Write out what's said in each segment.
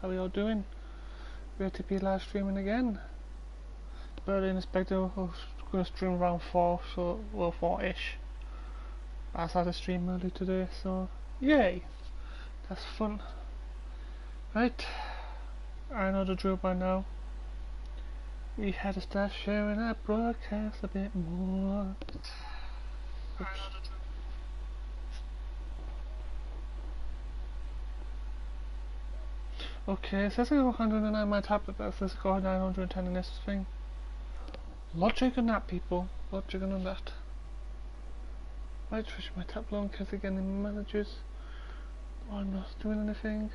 How are you all doing? Great to be live streaming again. Barely expected I was going to stream around 4, so, well, 4-ish. I started stream early today, so yay! That's fun. Right, I know the drill by now. We had to start sharing our broadcast a bit more. Oops. Okay, it says I got 109 on my tablet, but it says I got 910 in this thing. Logic on that, people. Logic on that. Right, switch my tab long because again in managers. Oh, I'm not doing anything.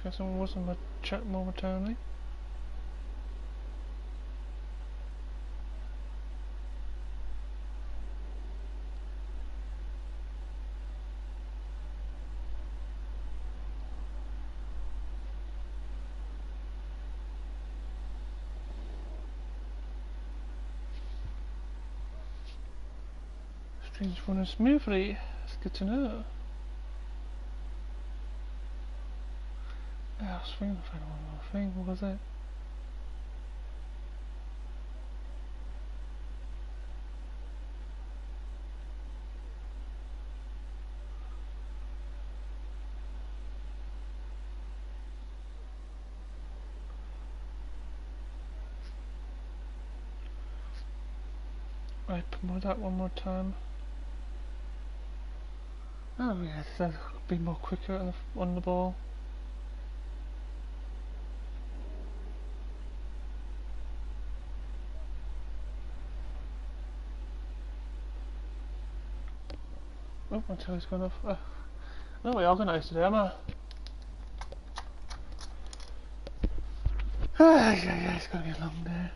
Guess someone was in my chat momentarily. Stream's running smoothly. It's good to know. Yeah, I was thinking if I had one more thing. What was it? Right, promote that one more time. Oh yeah, that'll be more quicker on the ball. Oh, my telly's gone off. I'm not very organised today, am I? Yeah, it's gonna be a long day.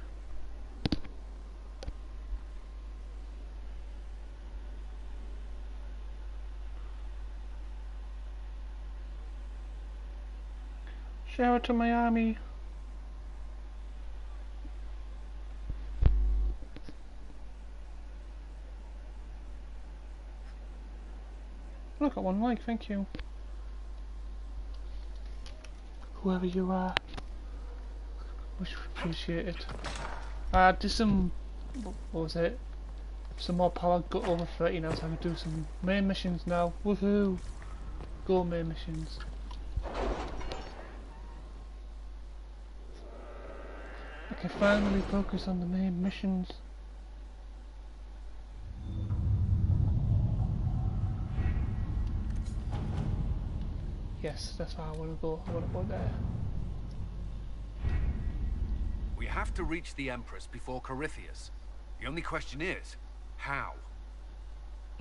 Share it to my army. Look at one like, thank you. Whoever you are. Much appreciated. I did some, what was it? Some more power, got over 30 now, so I can do some main missions now. Woohoo! Go main missions. I can finally focus on the main missions. Yes, that's how I want to go. I want to go there. We have to reach the Empress before Corypheus. The only question is, how?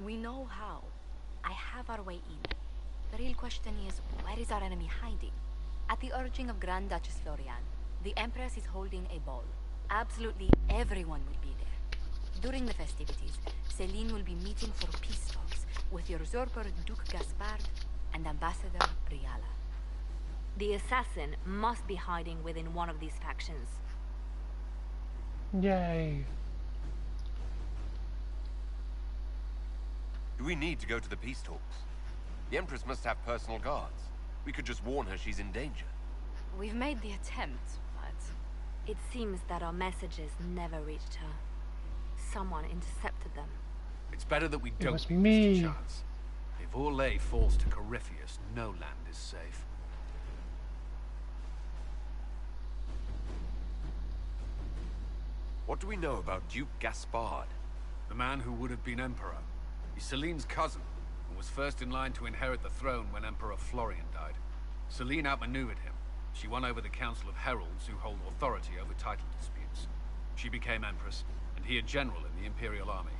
We know how. I have our way in. The real question is, where is our enemy hiding? At the urging of Grand Duchess Florian, the Empress is holding a ball. Absolutely everyone will be there. During the festivities, Celine will be meeting for peace talks with usurper Duke Gaspard and Ambassador Briala. The assassin must be hiding within one of these factions. Yay! Do we need to go to the peace talks? The Empress must have personal guards. We could just warn her she's in danger. We've made the attempt, but it seems that our messages never reached her. Someone intercepted them. It's better that we don't must take be this me. chance. If Orlais falls to Corypheus, no land is safe. What do we know about Duke Gaspard? The man who would have been Emperor. He's Celine's cousin, and was first in line to inherit the throne when Emperor Florian died. Celine outmaneuvered him. She won over the Council of Heralds, who hold authority over title disputes. She became Empress, and he a general in the Imperial Army.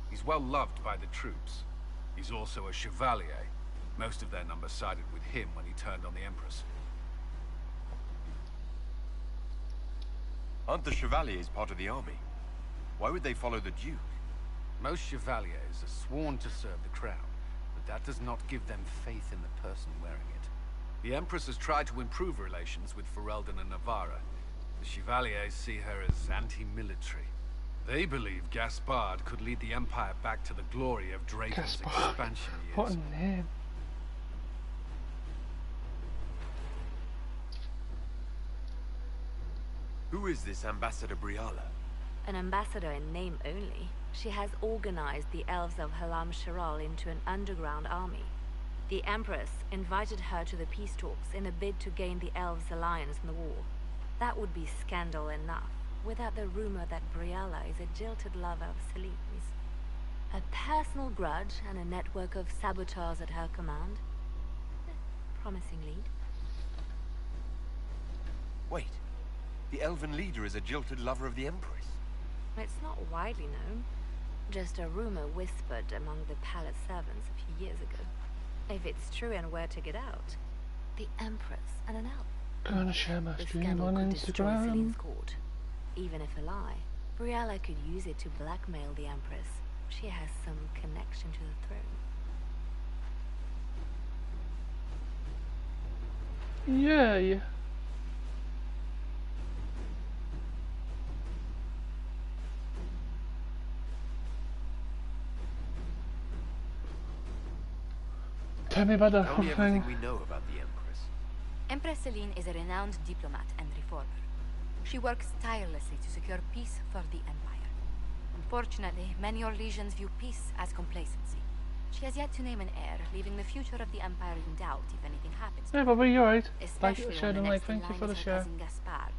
He's well loved by the troops. He's also a Chevalier. Most of their numbers sided with him when he turned on the Empress. Aren't the Chevaliers part of the army? Why would they follow the Duke? Most Chevaliers are sworn to serve the crown, but that does not give them faith in the person wearing it. The Empress has tried to improve relations with Ferelden and Navarra. The Chevaliers see her as anti-military. They believe Gaspard could lead the Empire back to the glory of Draco's Gaspard. expansion What years. a name. Who is this Ambassador Briala? An ambassador in name only, she has organized the elves of Halam Shiral into an underground army. The Empress invited her to the peace talks in a bid to gain the elves' alliance in the war. That would be scandal enough, without the rumor that Briala is a jilted lover of Celine's. A personal grudge and a network of saboteurs at her command. Promising lead. Wait. The elven leader is a jilted lover of the Empress. It's not widely known. Just a rumor whispered among the palace servants a few years ago. If it's true and were to get out, the Empress and an elf. Gonna share my The stream scandal on could destroy Instagram. Celine's court. Even if a lie, Briala could use it to blackmail the Empress. She has some connection to the throne. Yay! Tell me about the Tell whole me everything thing. we know about the Empress. Empress Celine is a renowned diplomat and reformer. She works tirelessly to secure peace for the Empire. Unfortunately, many Orlesians view peace as complacency. She has yet to name an heir, leaving the future of the Empire in doubt if anything happens. Hey Bobby, you alright? Like, Especially share, when the and like, next in thank you line for the is her share. cousin Gaspard,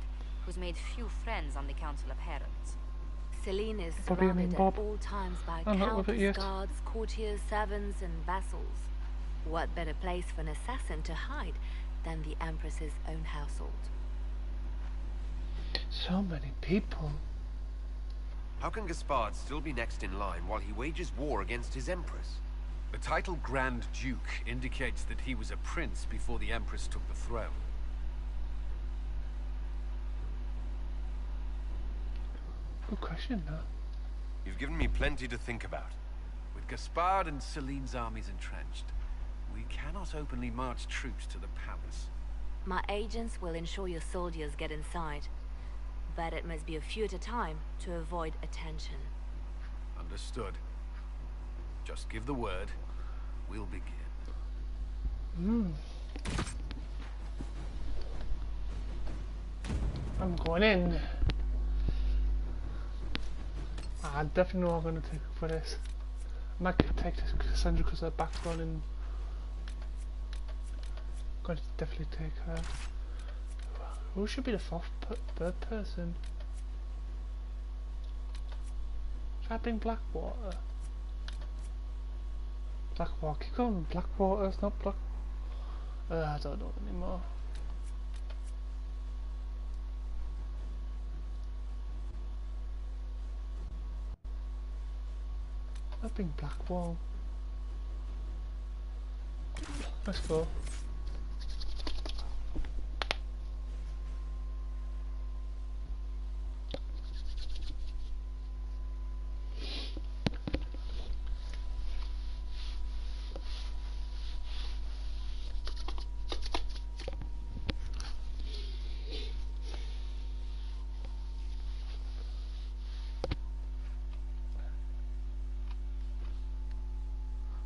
who's made few friends on the Council of Heralds. Celine is Bobby, I mean surrounded Bob. at all times by I'm not with it countless yet. guards, courtiers, servants, and vassals. What better place for an assassin to hide than the Empress's own household? So many people. How can Gaspard still be next in line while he wages war against his Empress? The title Grand Duke indicates that he was a prince before the Empress took the throne. Good question, though. You've given me plenty to think about. With Gaspard and Celine's armies entrenched, we cannot openly march troops to the palace. My agents will ensure your soldiers get inside, but it must be a few at a time to avoid attention. Understood. Just give the word. We'll begin. I'm going in. I definitely know I'm going to take for this. I might take this Cassandra because her background and I'm going to definitely take her. Who should be the third person? Should I bring Blackwater? Blackwater, keep going. Blackwater, it's not Black. I don't know anymore. I've been Blackwall. Let's go.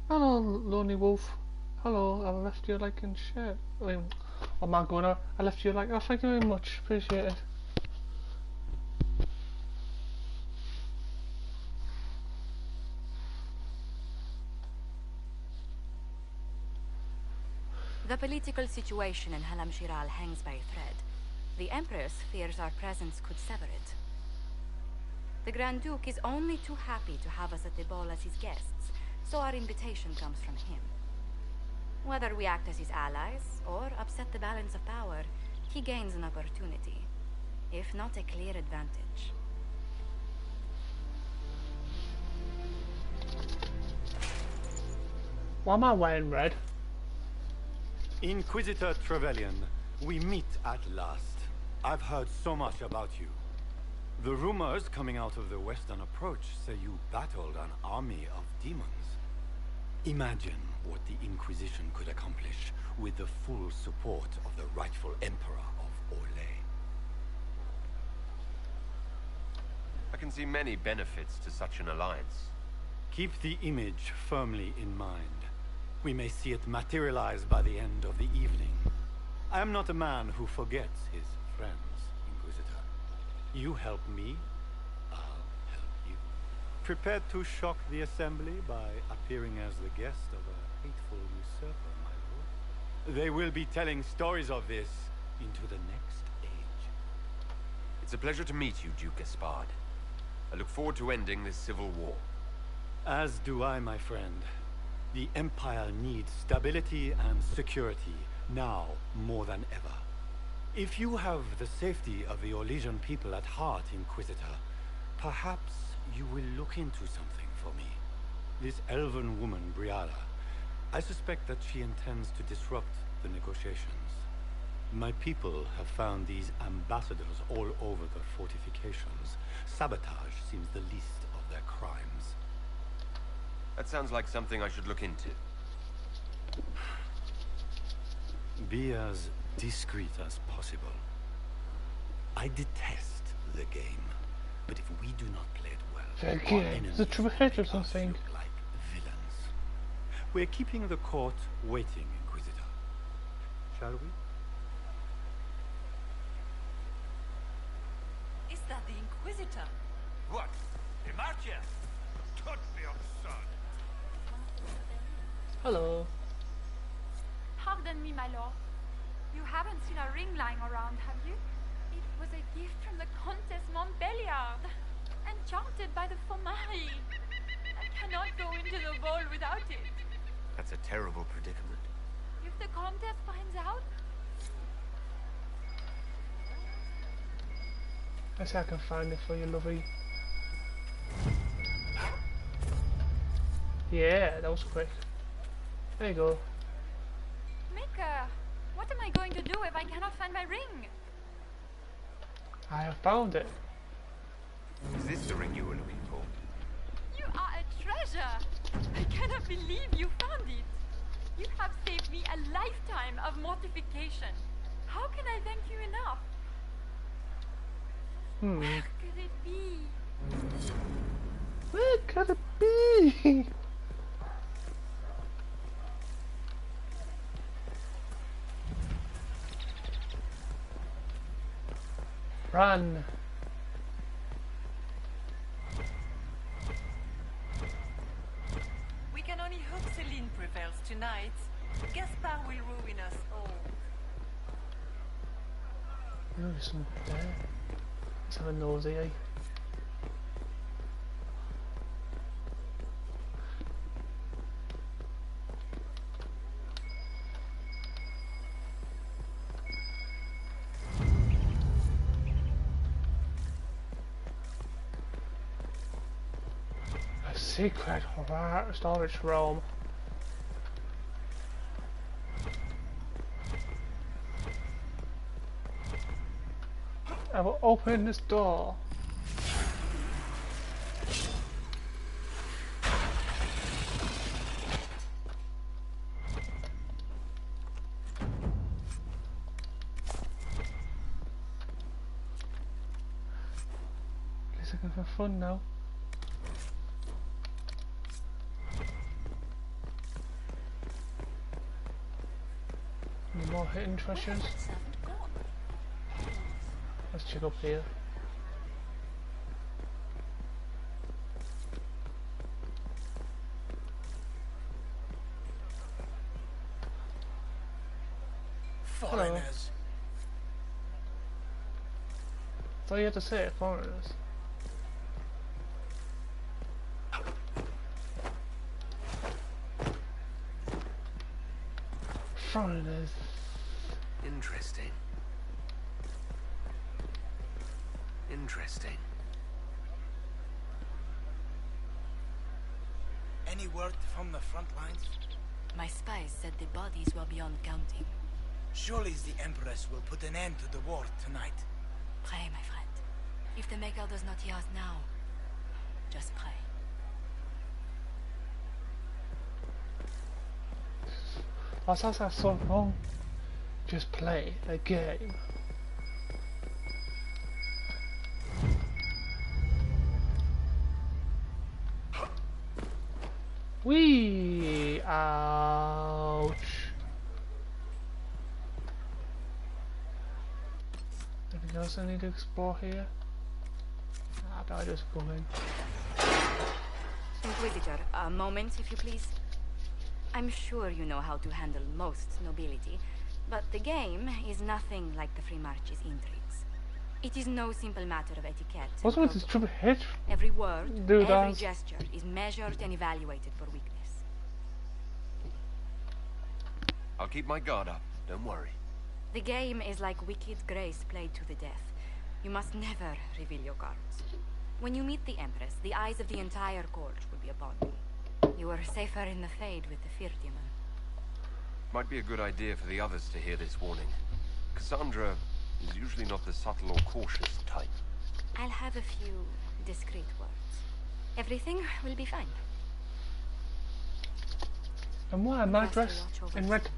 Hello, Lonely Wolf. Hello, I left you a like and share. Oh my god, I left you a like. Oh, thank you very much. Appreciate it. The political situation in Halam Shiral hangs by a thread. The Empress fears our presence could sever it. The Grand Duke is only too happy to have us at the ball as his guests, so our invitation comes from him. Whether we act as his allies, or upset the balance of power, he gains an opportunity, if not a clear advantage. Why am I wearing red? Inquisitor Trevelyan, we meet at last. I've heard so much about you. The rumors coming out of the Western Approach say you battled an army of demons. Imagine what the Inquisition could accomplish with the full support of the rightful Emperor of Orlais. I can see many benefits to such an alliance. Keep the image firmly in mind. We may see it materialize by the end of the evening. I am not a man who forgets his friends, Inquisitor. You help me, I'll help you. Prepared to shock the Assembly by appearing as the guest of a hateful usurper, my lord? They will be telling stories of this into the next age. It's a pleasure to meet you, Duke Gaspard. I look forward to ending this civil war. As do I, my friend. The Empire needs stability and security, now more than ever. If you have the safety of the Orlesian people at heart, Inquisitor, perhaps you will look into something for me. This elven woman, Briala, I suspect that she intends to disrupt the negotiations. My people have found these ambassadors all over the fortifications. Sabotage seems the least of their crimes. That sounds like something I should look into. Be as discreet as possible. I detest the game, but if we do not play it well, The our game? enemies The true hate or make us something? look like villains. We're keeping the court waiting, Inquisitor. Shall we? Is that the Inquisitor? What? Emartia? Don't be absurd. Hello. Pardon me, my lord. You haven't seen a ring lying around, have you? It was a gift from the Countess Montbelliard, enchanted by the Fomari. I cannot go into the ball without it. That's a terrible predicament. If the Countess finds out, Let's see if I can find it for you, lovey. Yeah, that was quick. There you go. Mika, what am I going to do if I cannot find my ring? I have found it. Is this the ring you were looking for? You are a treasure! I cannot believe you found it! You have saved me a lifetime of mortification. How can I thank you enough? Where could it be? Where could it be? Run. We can only hope Celine prevails tonight. Gaspard will ruin us all. Oh, there's something there. Let's have a nosy, eh? A secret storage room. I will open this door. At least I can have fun now. Any more hidden treasures? Let's check up here. Foreigners. Thought you had to say it, foreigners. Foreigners. Interesting. Interesting. Any word from the front lines? My spies said the bodies were beyond counting. Surely the Empress will put an end to the war tonight. Pray, my friend. If the Maker does not hear us now, just pray. Why sounds that so wrong? Just play a game. Whee! Ouch! Anything else I need to explore here? I just go in. Inquisitor, a moment, if you please. I'm sure you know how to handle most nobility, but the game is nothing like the Free March's intrigues. It is no simple matter of etiquette. What's with this stupid head? Every word, Dude, every gesture is measured and evaluated for weakness. I'll keep my guard up, don't worry. The game is like Wicked Grace played to the death. You must never reveal your cards. When you meet the Empress, the eyes of the entire court will be upon you. You are safer in the Fade with the Firtiman. Might be a good idea for the others to hear this warning. Cassandra is usually not the subtle or cautious type. I'll have a few discreet words. Everything will be fine. And why am I dressed in red?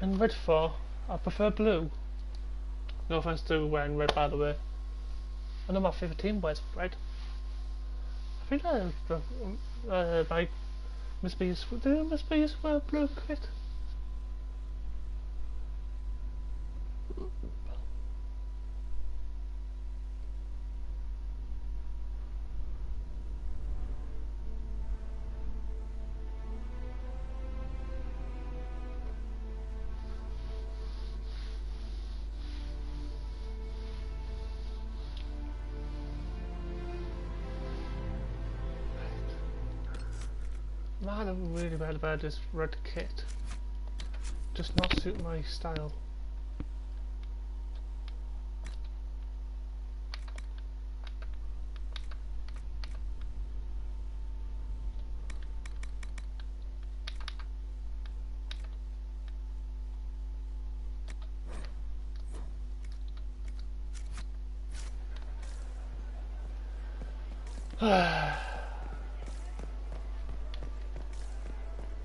In red for? I prefer blue. No offense to wearing red, by the way. I know my favourite team wears red. I think my Miss B is wear blue kit. Man, I'm really bad about this red kit. Just not suit my style.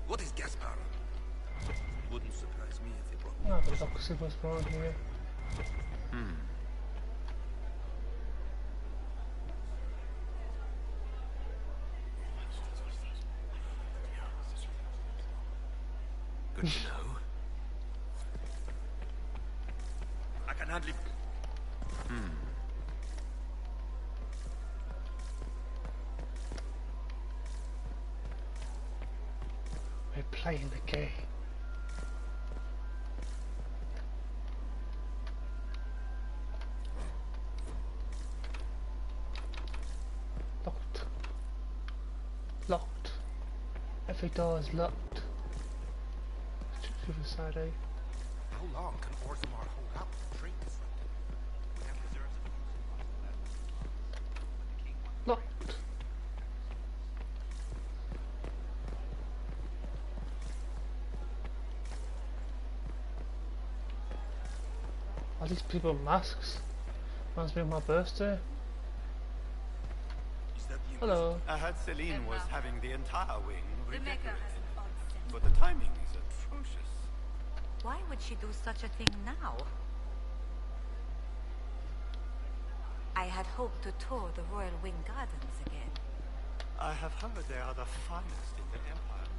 What is Gaspar? Wouldn't surprise me if he brought me. Ah, the opposite was wrong here. Good to know. I can hardly. We're playing the game. Locked. Locked. Every door is locked. To the side, eh? How long can Orzammar hold out? Trade disrupted. We have reserves of Locked. Are these people masks? Reminds me of my birthday. Is that the Hello. I heard Celine was having the entire wing The Maker redecorated, has an odd sense. but the timing is atrocious. Why would she do such a thing now? I had hoped to tour the Royal Wing Gardens again. I have heard they are the finest in the Empire.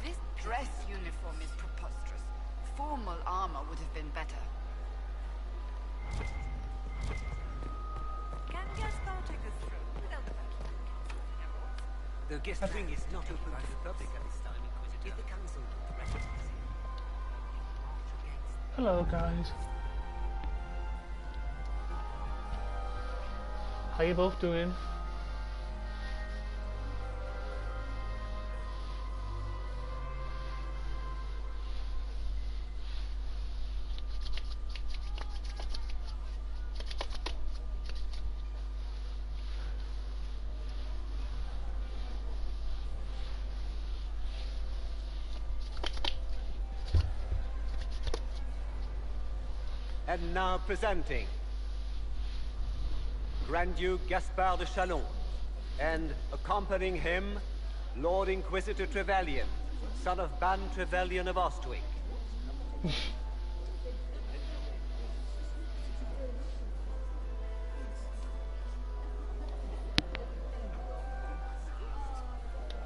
This dress uniform is preposterous. Formal armor would have been better. Can Gaspar take us through without the backing? The guest wing is not open to the public at this time, Inquisitor. If the Council don't recognize him, march against them. Hello, guys. How you both doing? And now presenting Grand Duke Gaspard de Chalon, and accompanying him, Lord Inquisitor Trevelyan, son of Ban Trevelyan of Ostwick.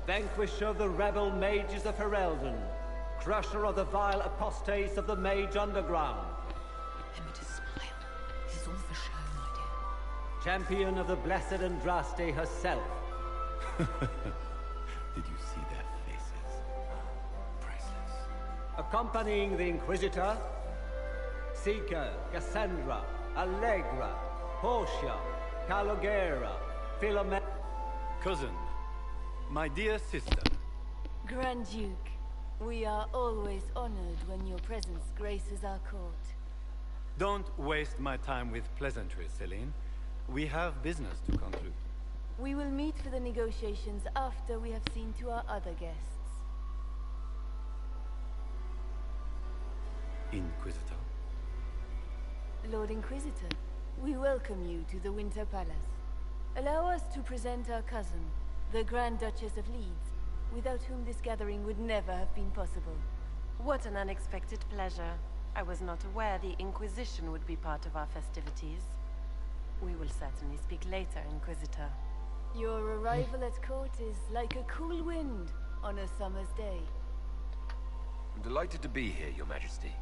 vanquisher of the rebel mages of Ferelden, crusher of the vile apostates of the Mage Underground. Remember to smile. This is all for show, my dear. Champion of the Blessed Andraste herself. Did you see their faces? Priceless. Accompanying the Inquisitor, Seeker, Cassandra, Allegra, Portia, Calogera, Philomena. Cousin, my dear sister. Grand Duke, we are always honored when your presence graces our court. Don't waste my time with pleasantries, Celine. We have business to conclude. We will meet for the negotiations after we have seen to our other guests. Inquisitor. Lord Inquisitor, we welcome you to the Winter Palace. Allow us to present our cousin, the Grand Duchess of Leeds, without whom this gathering would never have been possible. What an unexpected pleasure. I was not aware the Inquisition would be part of our festivities. We will certainly speak later, Inquisitor. Your arrival at court is like a cool wind on a summer's day. I'm delighted to be here, Your Majesty.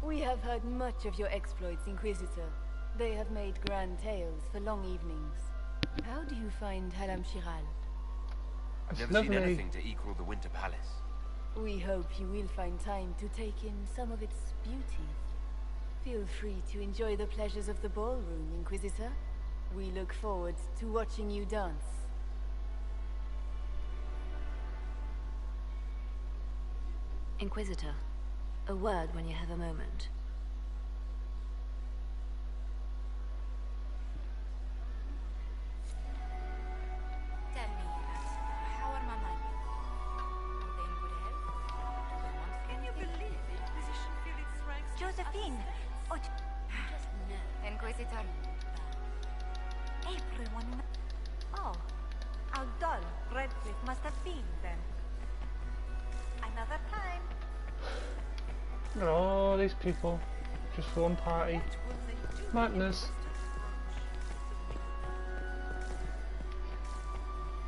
We have heard much of your exploits, Inquisitor. They have made grand tales for long evenings. How do you find Halam Shiral? I've never seen anything to equal the Winter Palace. We hope you will find time to take in some of its beauty. Feel free to enjoy the pleasures of the ballroom, Inquisitor. We look forward to watching you dance. Inquisitor, a word when you have a moment. Tell me, how are my men? Are they in good health? Do they want Can you believe the Inquisition feel its ranks? Josephine! Oh, just no. Inquisitor. everyone... Oh, how dull Redcliffe must have been then. Another time. Look at all these people. Just for one party. Madness.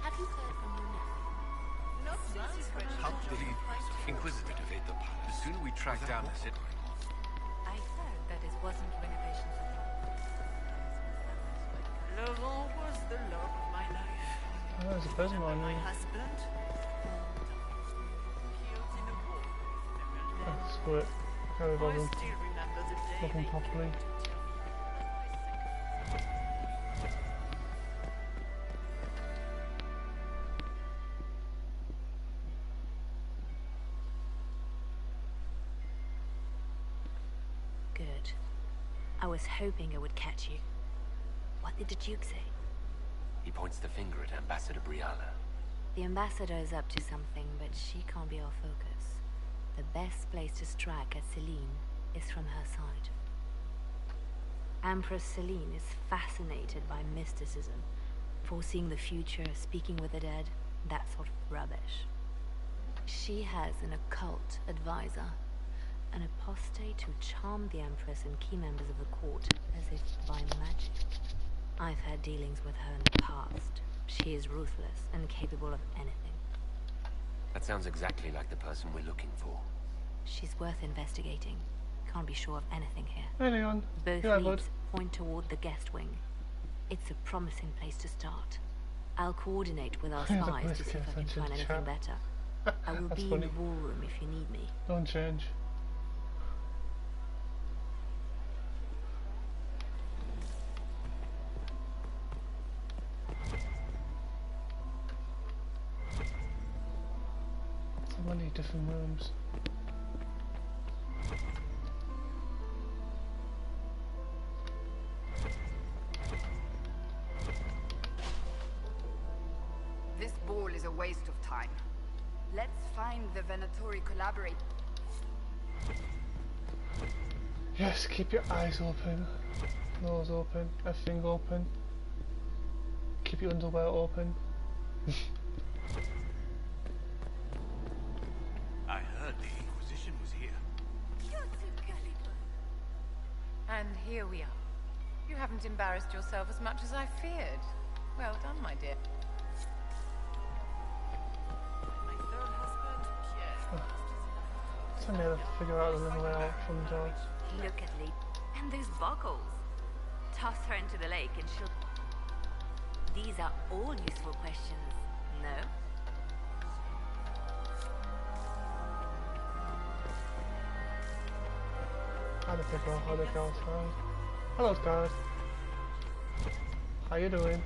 Have you heard from your nephew? Not since his How did he... Inquisitor, the sooner we track down the city... I heard that it wasn't renovations of Laurent was the love of my life. Oh, there's a person on My me. husband? Killed in a war. Oh, screw it. Carry I on. still remember the day Looking they properly. came to tell me. Good. I was hoping I would catch you. What did the Duke say? He points the finger at Ambassador Briala. The ambassador is up to something, but she can't be our focus. The best place to strike at Celine is from her side. Empress Celine is fascinated by mysticism, foreseeing the future, speaking with the dead, that sort of rubbish. She has an occult advisor, an apostate who charmed the Empress and key members of the court as if by magic. I've had dealings with her in the past. She is ruthless and capable of anything. That sounds exactly like the person we're looking for. She's worth investigating. Can't be sure of anything here. Hey, Leon. Both Yeah, bud. leads point toward the guest wing. It's a promising place to start. I'll coordinate with our Yeah, spies let's to see get if I can attention find to anything chat. better. I will That's be in funny. the ballroom if you need me. Don't change. So many different rooms. This ball is a waste of time. Let's find the Venatori collaborate. Yes, keep your eyes open, nose open, everything open. Keep your underwear open. I heard the Inquisition was here. And here we are. You haven't embarrassed yourself as much as I feared. Well done, my dear. So I need to figure out the little way out from the door. Look at Lee. And those buckles. Toss her into the lake and she'll... These are all useful questions, no? How to pick up, how to go outside. Hello, guard. How you doing?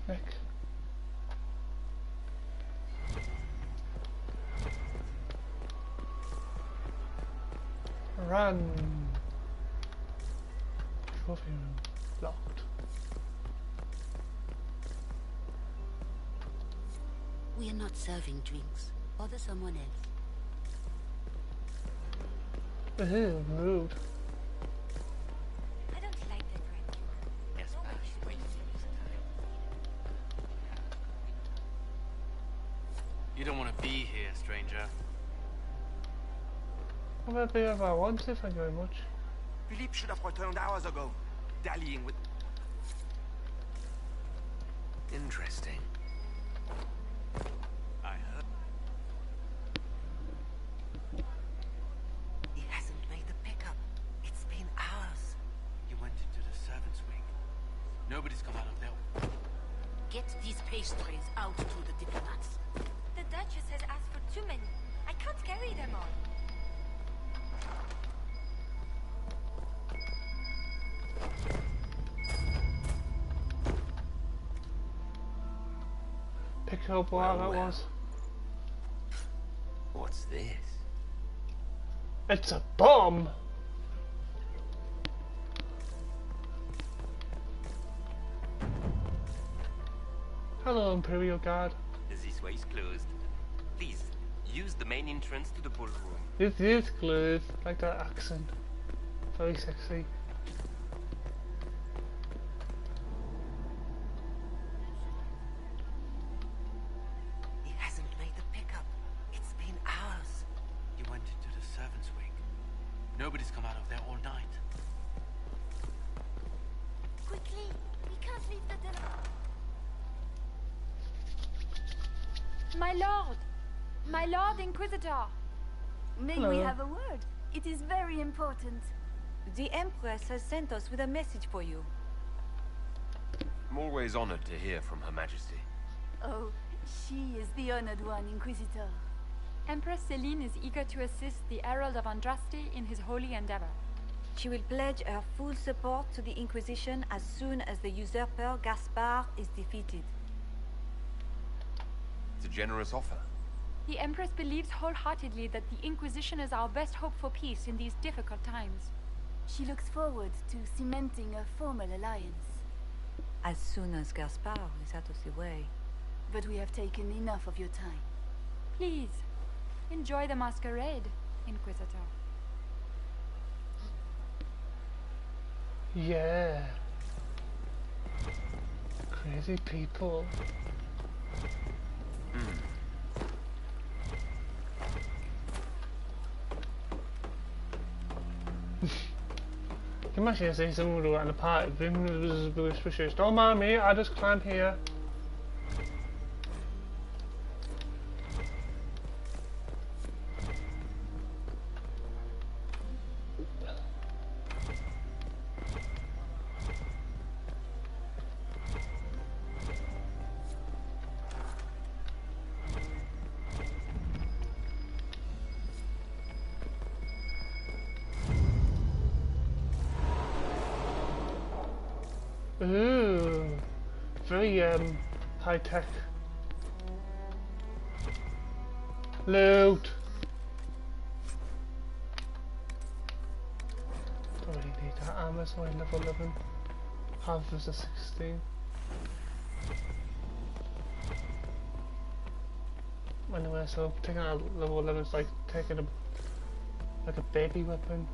Nick. Run! Trophy room. Locked. We are not serving drinks. Bother someone else. Ew, rude. I don't like that drink. Yes, You don't want to be here, stranger. I'm gonna be if I want to, thank you very much. Philippe should have returned hours ago, dallying with... Interesting. I heard... He hasn't made the pickup. It's been hours. You went into the servants' wing. Nobody's come out of there. Get these pastries out to the diplomats. The Duchess has asked for too many. I can't carry them all. Pick up what that was. What's this? It's a bomb! Hello, Imperial Guard. This way is closed. Please, use the main entrance to the ballroom. This is close. Like that accent. Very sexy. He hasn't made the pickup. It's been hours. You went into the servants' wing. Nobody's come out of there all night. Quickly! We can't leave the dinner. My lord! My lord Inquisitor! May Hello. we have a word? It is very important. The Empress has sent us with a message for you. I'm always honored to hear from Her Majesty. Oh, she is the honored one, Inquisitor. Empress Celine is eager to assist the Herald of Andraste in his holy endeavor. She will pledge her full support to the Inquisition as soon as the usurper Gaspard is defeated. It's a generous offer. The Empress believes wholeheartedly that the Inquisition is our best hope for peace in these difficult times. She looks forward to cementing a formal alliance. As soon as Gaspard is out of the way. But we have taken enough of your time. Please, enjoy the masquerade, Inquisitor. Yeah. Crazy people. Can you imagine if there's someone who at a party, was suspicious. Don't mind me, I just climb here. Ooh, very high tech. Loot. Don't really need that armor, so I level 11. Half is a 16. Anyway, so taking a level 11 is like taking a baby weapon.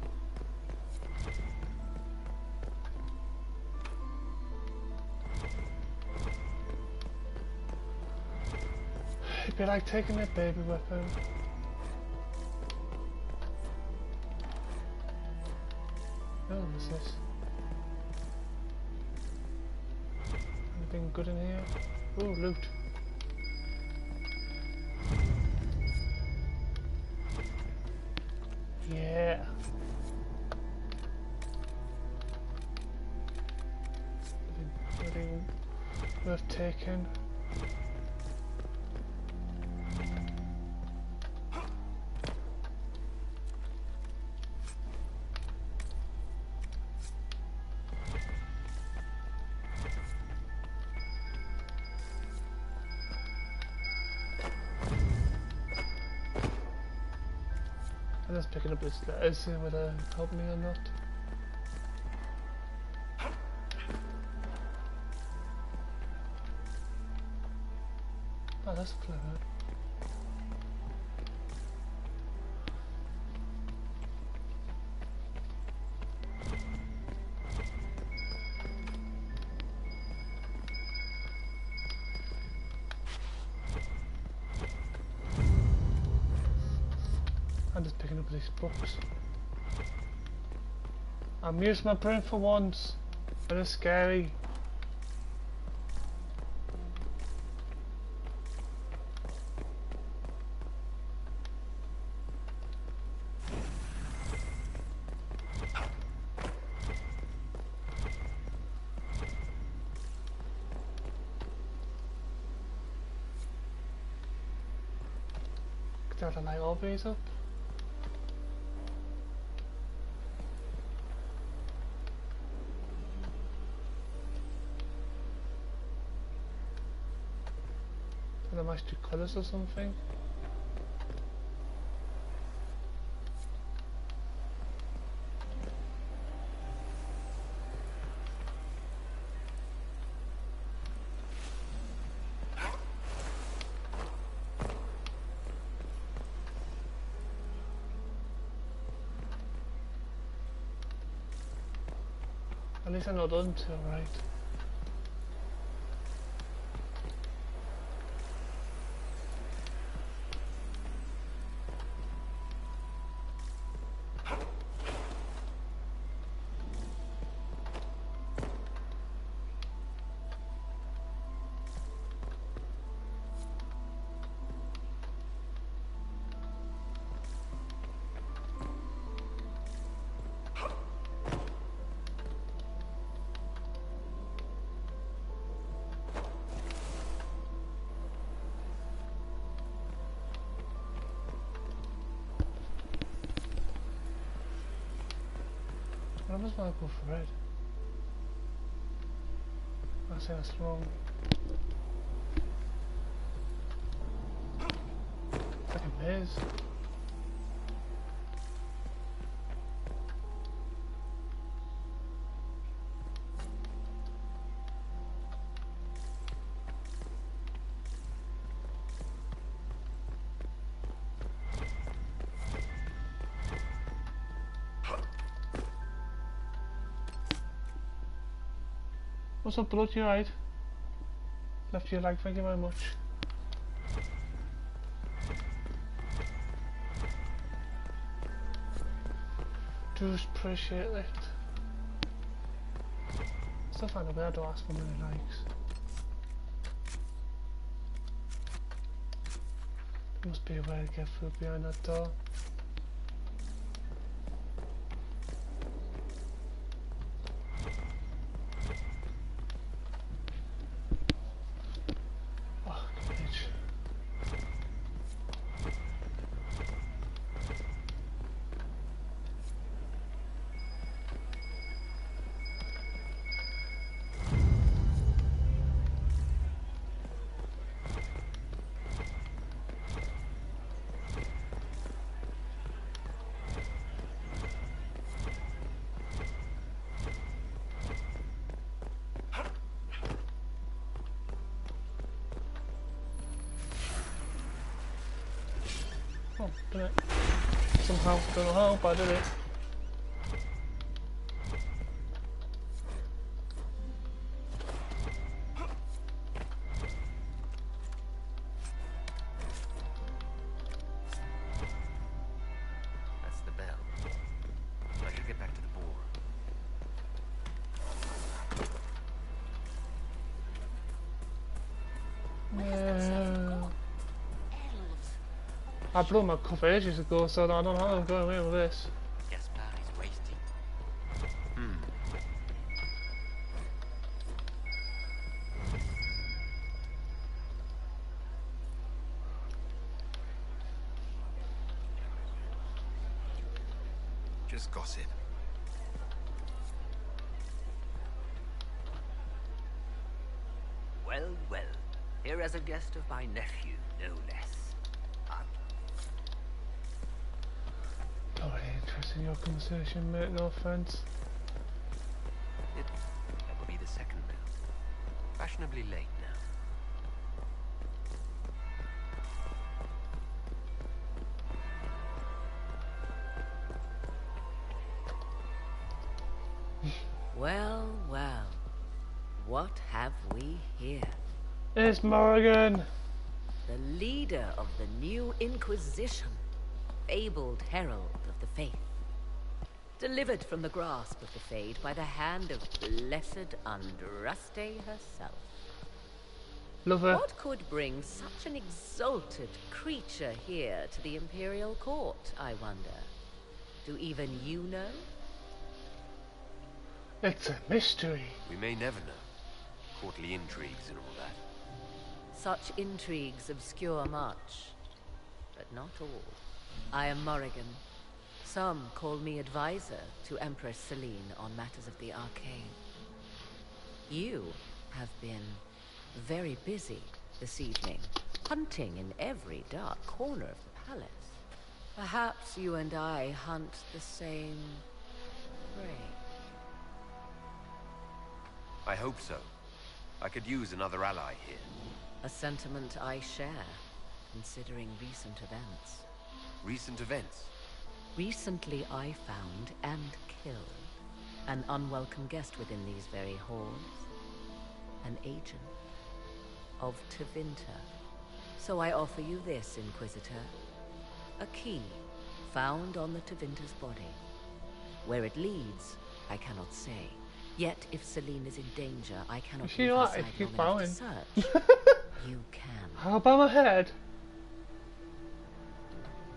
It'd be like taking a baby weapon. Oh, what's this? Anything good in here? Ooh, loot. Yeah. Really worth taking. I'm just picking up this letters, see whether it help me or not. Oh, that's clever. I'm just picking up these books. I'm using my brain for once, but it's scary. Could I light all these up? And I match two colours or something. At least I know them two, right? I just want to go for red. I say that's wrong. It's like a maze. What's up, blood? You right? Left your leg, thank you very much. Just appreciate it. Still find a way I don't ask for many likes. There must be a way to get through behind that door. Oh, did it. Somehow, don't know how, but I did it. That's the bell. I should get back to the boar. Where has that servant gone? Elves. I blew my cover ages ago, so I don't know how I'm going away with this. Gaspard is wasting. Just gossip. Well, well. Here as a guest of my nephew, no less. Not really interested in your conversation, mate, no offence. That will be the second bill. Fashionably late now. Well, well. What have we here? It's Morrigan! The leader of the new Inquisition. Fabled herald of the faith. Delivered from the grasp of the Fade by the hand of blessed Andraste herself. Love her. What could bring such an exalted creature here to the Imperial Court, I wonder? Do even you know? It's a mystery. We may never know. Courtly intrigues and all that. Such intrigues obscure much, but not all. I am Morrigan. Some call me advisor to Empress Celine on matters of the arcane. You have been very busy this evening, hunting in every dark corner of the palace. Perhaps you and I hunt the same prey. I hope so. I could use another ally here. A sentiment I share, considering recent events. Recent events? Recently I found and killed an unwelcome guest within these very halls. An agent of Tevinter. So I offer you this, Inquisitor. A key found on the Tevinter's body. Where it leads, I cannot say. Yet, if Celine is in danger, I cannot leave her side long enough to search. You can. How about my head?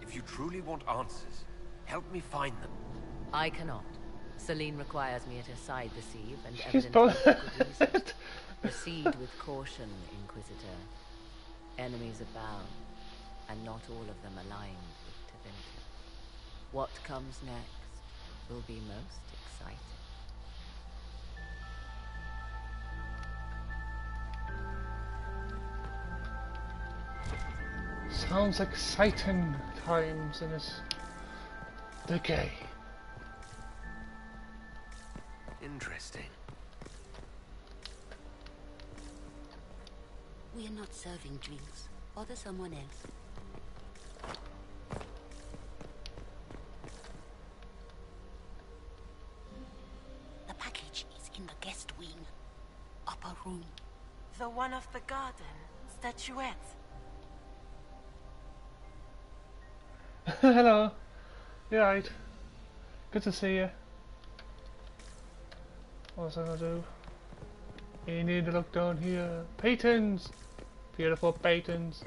If you truly want answers, help me find them. I cannot. Celine requires me at her side this eve, and She's evidently for good reason. Proceed with caution, Inquisitor. Enemies abound, and not all of them aligned with Tevinter. What comes next will be most exciting. Sounds exciting times in this decay. Interesting. We are not serving drinks. Order someone else. The package is in the guest wing. Upper room. The one of the garden. Statuette. Hello. You right? Good to see you. What's I gonna do? You need to look down here. Patons! Beautiful patons.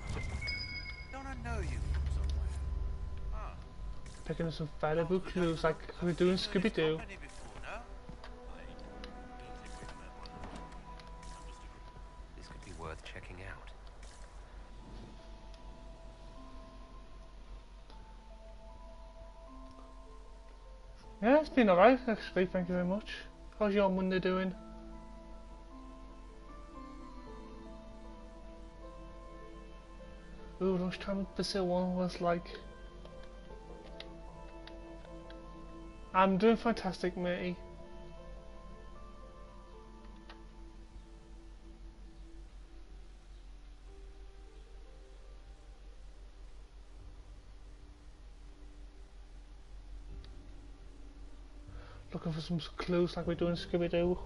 Don't I know you from somewhere? Ah. Picking up some valuable clues like we're doing Scooby-Doo. This could be worth checking out. Yeah, it's been alright actually, thank you very much. How's your Monday doing? Ooh, lunchtime at Brazil one was like... I'm doing fantastic, matey. Looking for some clues like we're doing Scooby-Doo.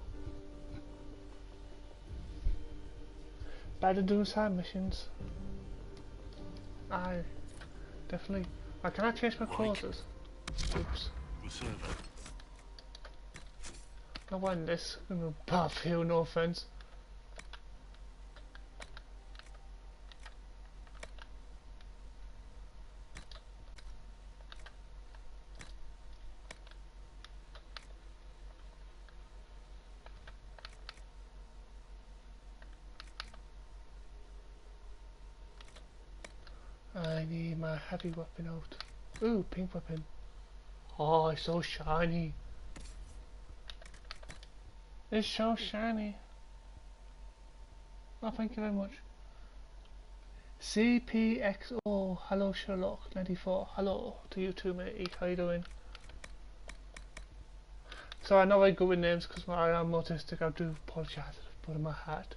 Better doing side missions. Aye, definitely. Can I change my clothes? Oops. I want this. I'm a buff here, no offense. I need my heavy weapon out. Ooh, pink weapon. Oh, it's so shiny. It's so shiny. Oh, thank you very much. CPXO, hello Sherlock 94, hello to you too mate, how you doing? So I know I go with names because I am autistic, I do apologise for putting my hat.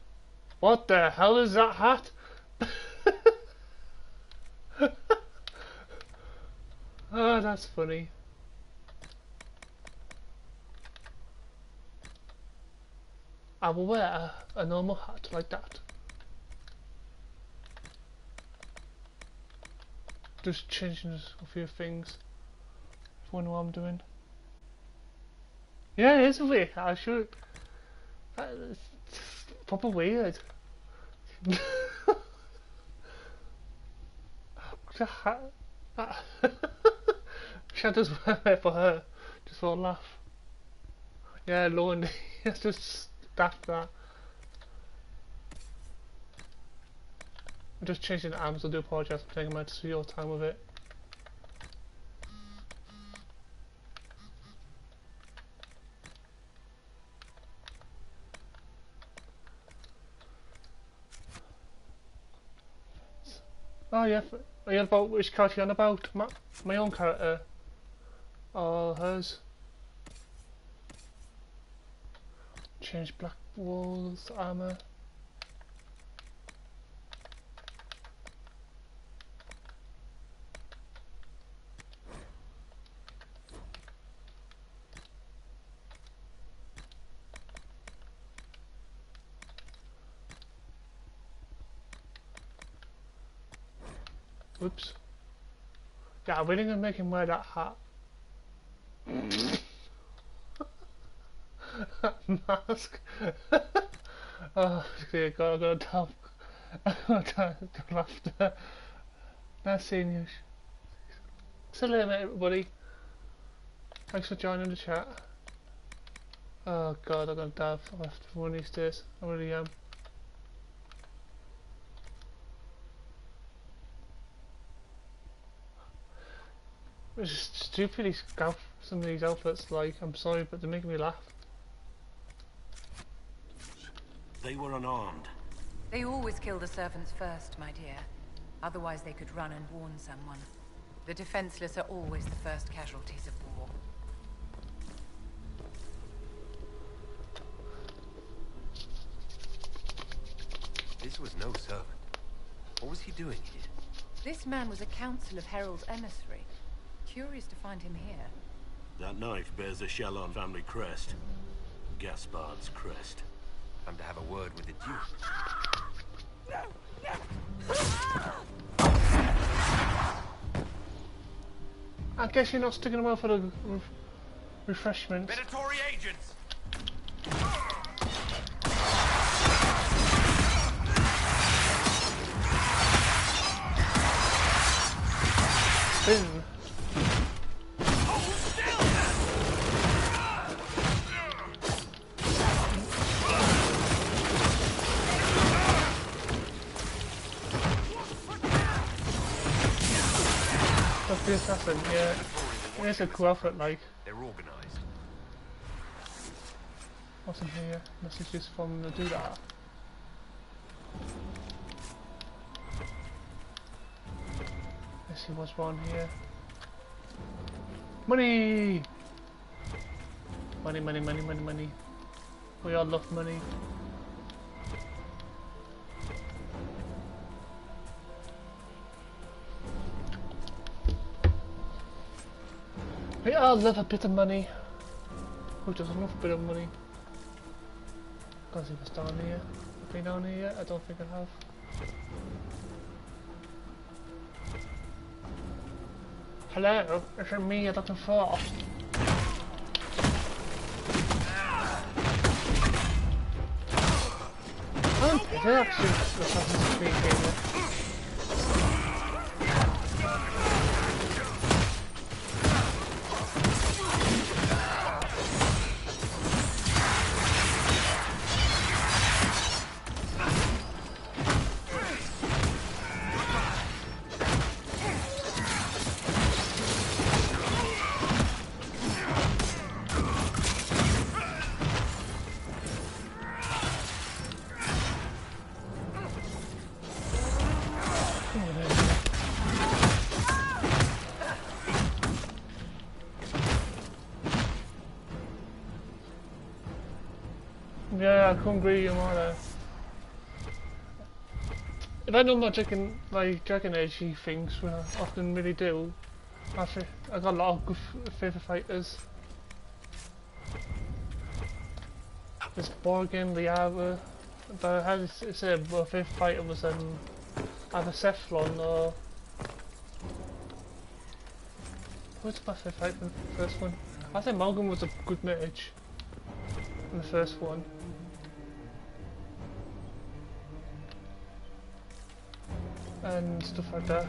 What the hell is that hat? Oh, that's funny. I will wear a normal hat like that. Just changing a few things. If you wonder what I'm doing. Yeah, it is weird. I should. It's proper weird. Shadows wear it for her, just for a laugh. Yeah, Lauren, it's just daft that. I'm just changing the arms, I do apologise for taking much of your time with it. Oh yeah, are you about which character you're on about? My own character? Or hers? Change black walls, armour. Oops. Yeah, I'm really gonna make him wear that hat. Mask. Oh dear God, I'm gonna tell. I'm gonna tell laughter. Nice seeing you. See you later, mate, everybody. Thanks for joining the chat. Oh God, I'm gonna die after one of these days. I really am. It's just stupidly scout some of these outfits. Like, I'm sorry, but they're making me laugh. They were unarmed. They always kill the servants first, my dear. Otherwise they could run and warn someone. The defenseless are always the first casualties of war. This was no servant. What was he doing here? This man was a council of Herald's emissary. Curious to find him here. That knife bears a Sherlock family crest. Gaspard's crest. Time to have a word with the Duke. I guess you're not sticking around for the refreshments. Predatory agents! Spin. That's the assassin, yeah. It's a cool outfit, like. They're organized. What's in here? Messages from the dude. Let's see what's wrong here. Money! Money, money, money, money, money. We all love money. We all love a bit of money. Who doesn't love a bit of money? Can't see what's down here. Have been down here yet? I don't think I have. Hello, is it me you're looking for? Oh, it is actually the Assassin's Creed game. I couldn't greet him either. If I know my Dragon Age things, when I often really do, I got a lot of good favourite fighters. This Borgin, Liara, but I had to say my favourite fighter was either Cephalon or... What's my favourite fighter in the first one? I think Morgan was a good mage in the first one. And stuff like that.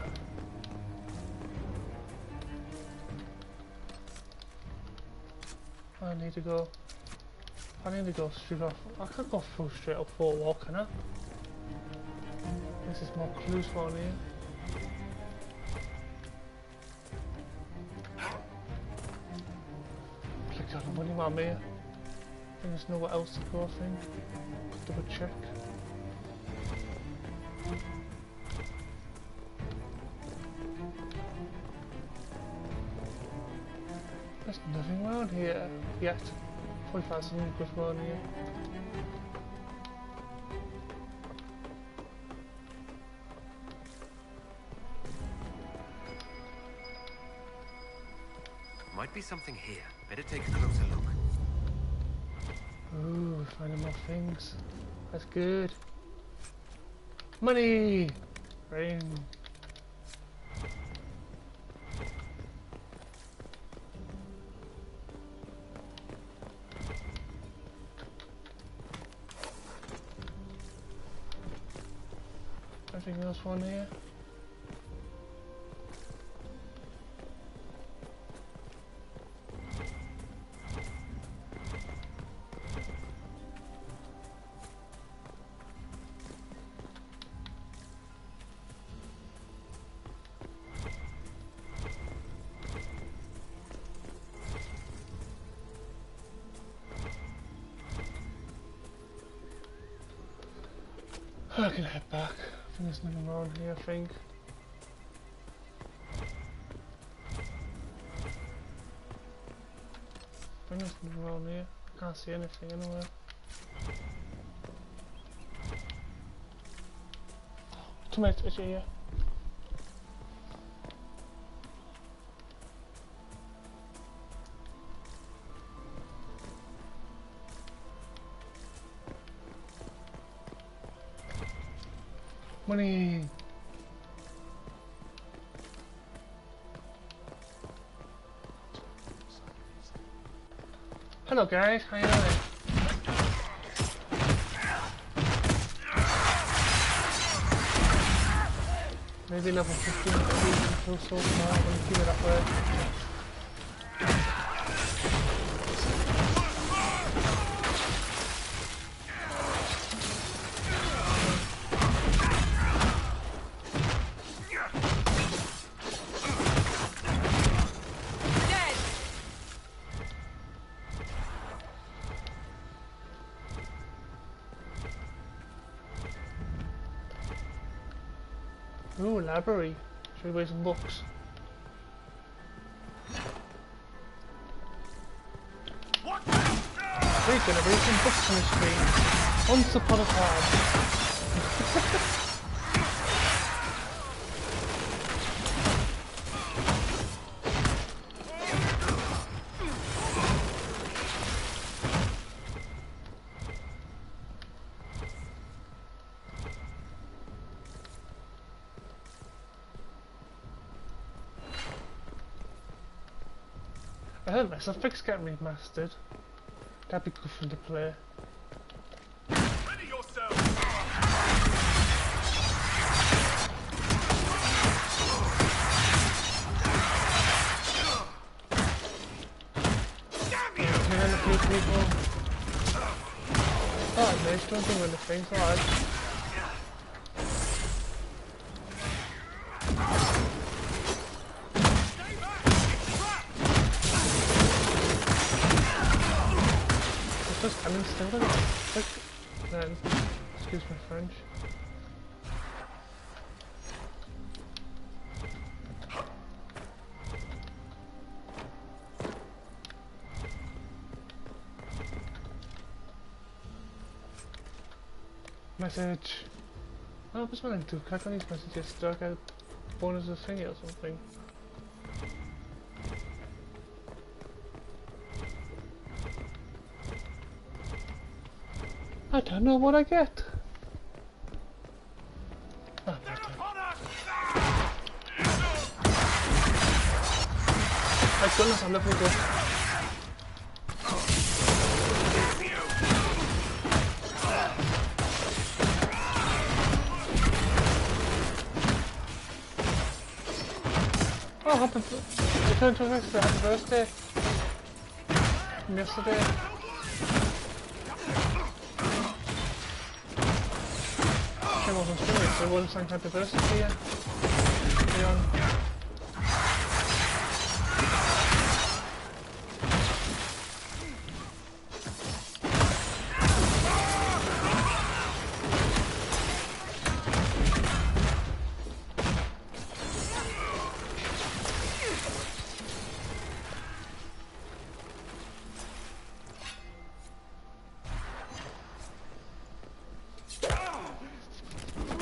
I need to go straight off. I can't go through straight up for a walk, can I? This is more clues for me. Click on the money man here. I think there's nowhere else to go, I think. Double check. There's nothing around here yet. 45,000 good around here. Might be something here. Better take a closer look. Ooh, we're finding more things. That's good. Money! Rain. Anything else on here? I can head back. I think there's nothing around here, I think. There's nothing around here. I can't see anything anywhere. Tomato here. Money! Hello guys, how you doing? Maybe level 15 until so far, I'm gonna keep it that way. Ooh, library. Should we read some books? We're gonna read some books on the screen. Once upon a time. I don't know, so fix getting remastered. That'd be good fun to play. Ready yourself! Damn you! Killing a few people. Alright, mate, don't think of the things, alright. I'm still gonna click then. Excuse my French. Message. Oh, what's my to click on these messages to get bonus of thingy or something. I don't know what I get. Oh, my goodness, I'm looking good. Oh, happy return to yesterday, happy birthday. From yesterday. Came on stream yesterday, I wasn't saying happy birthday to you. Leon.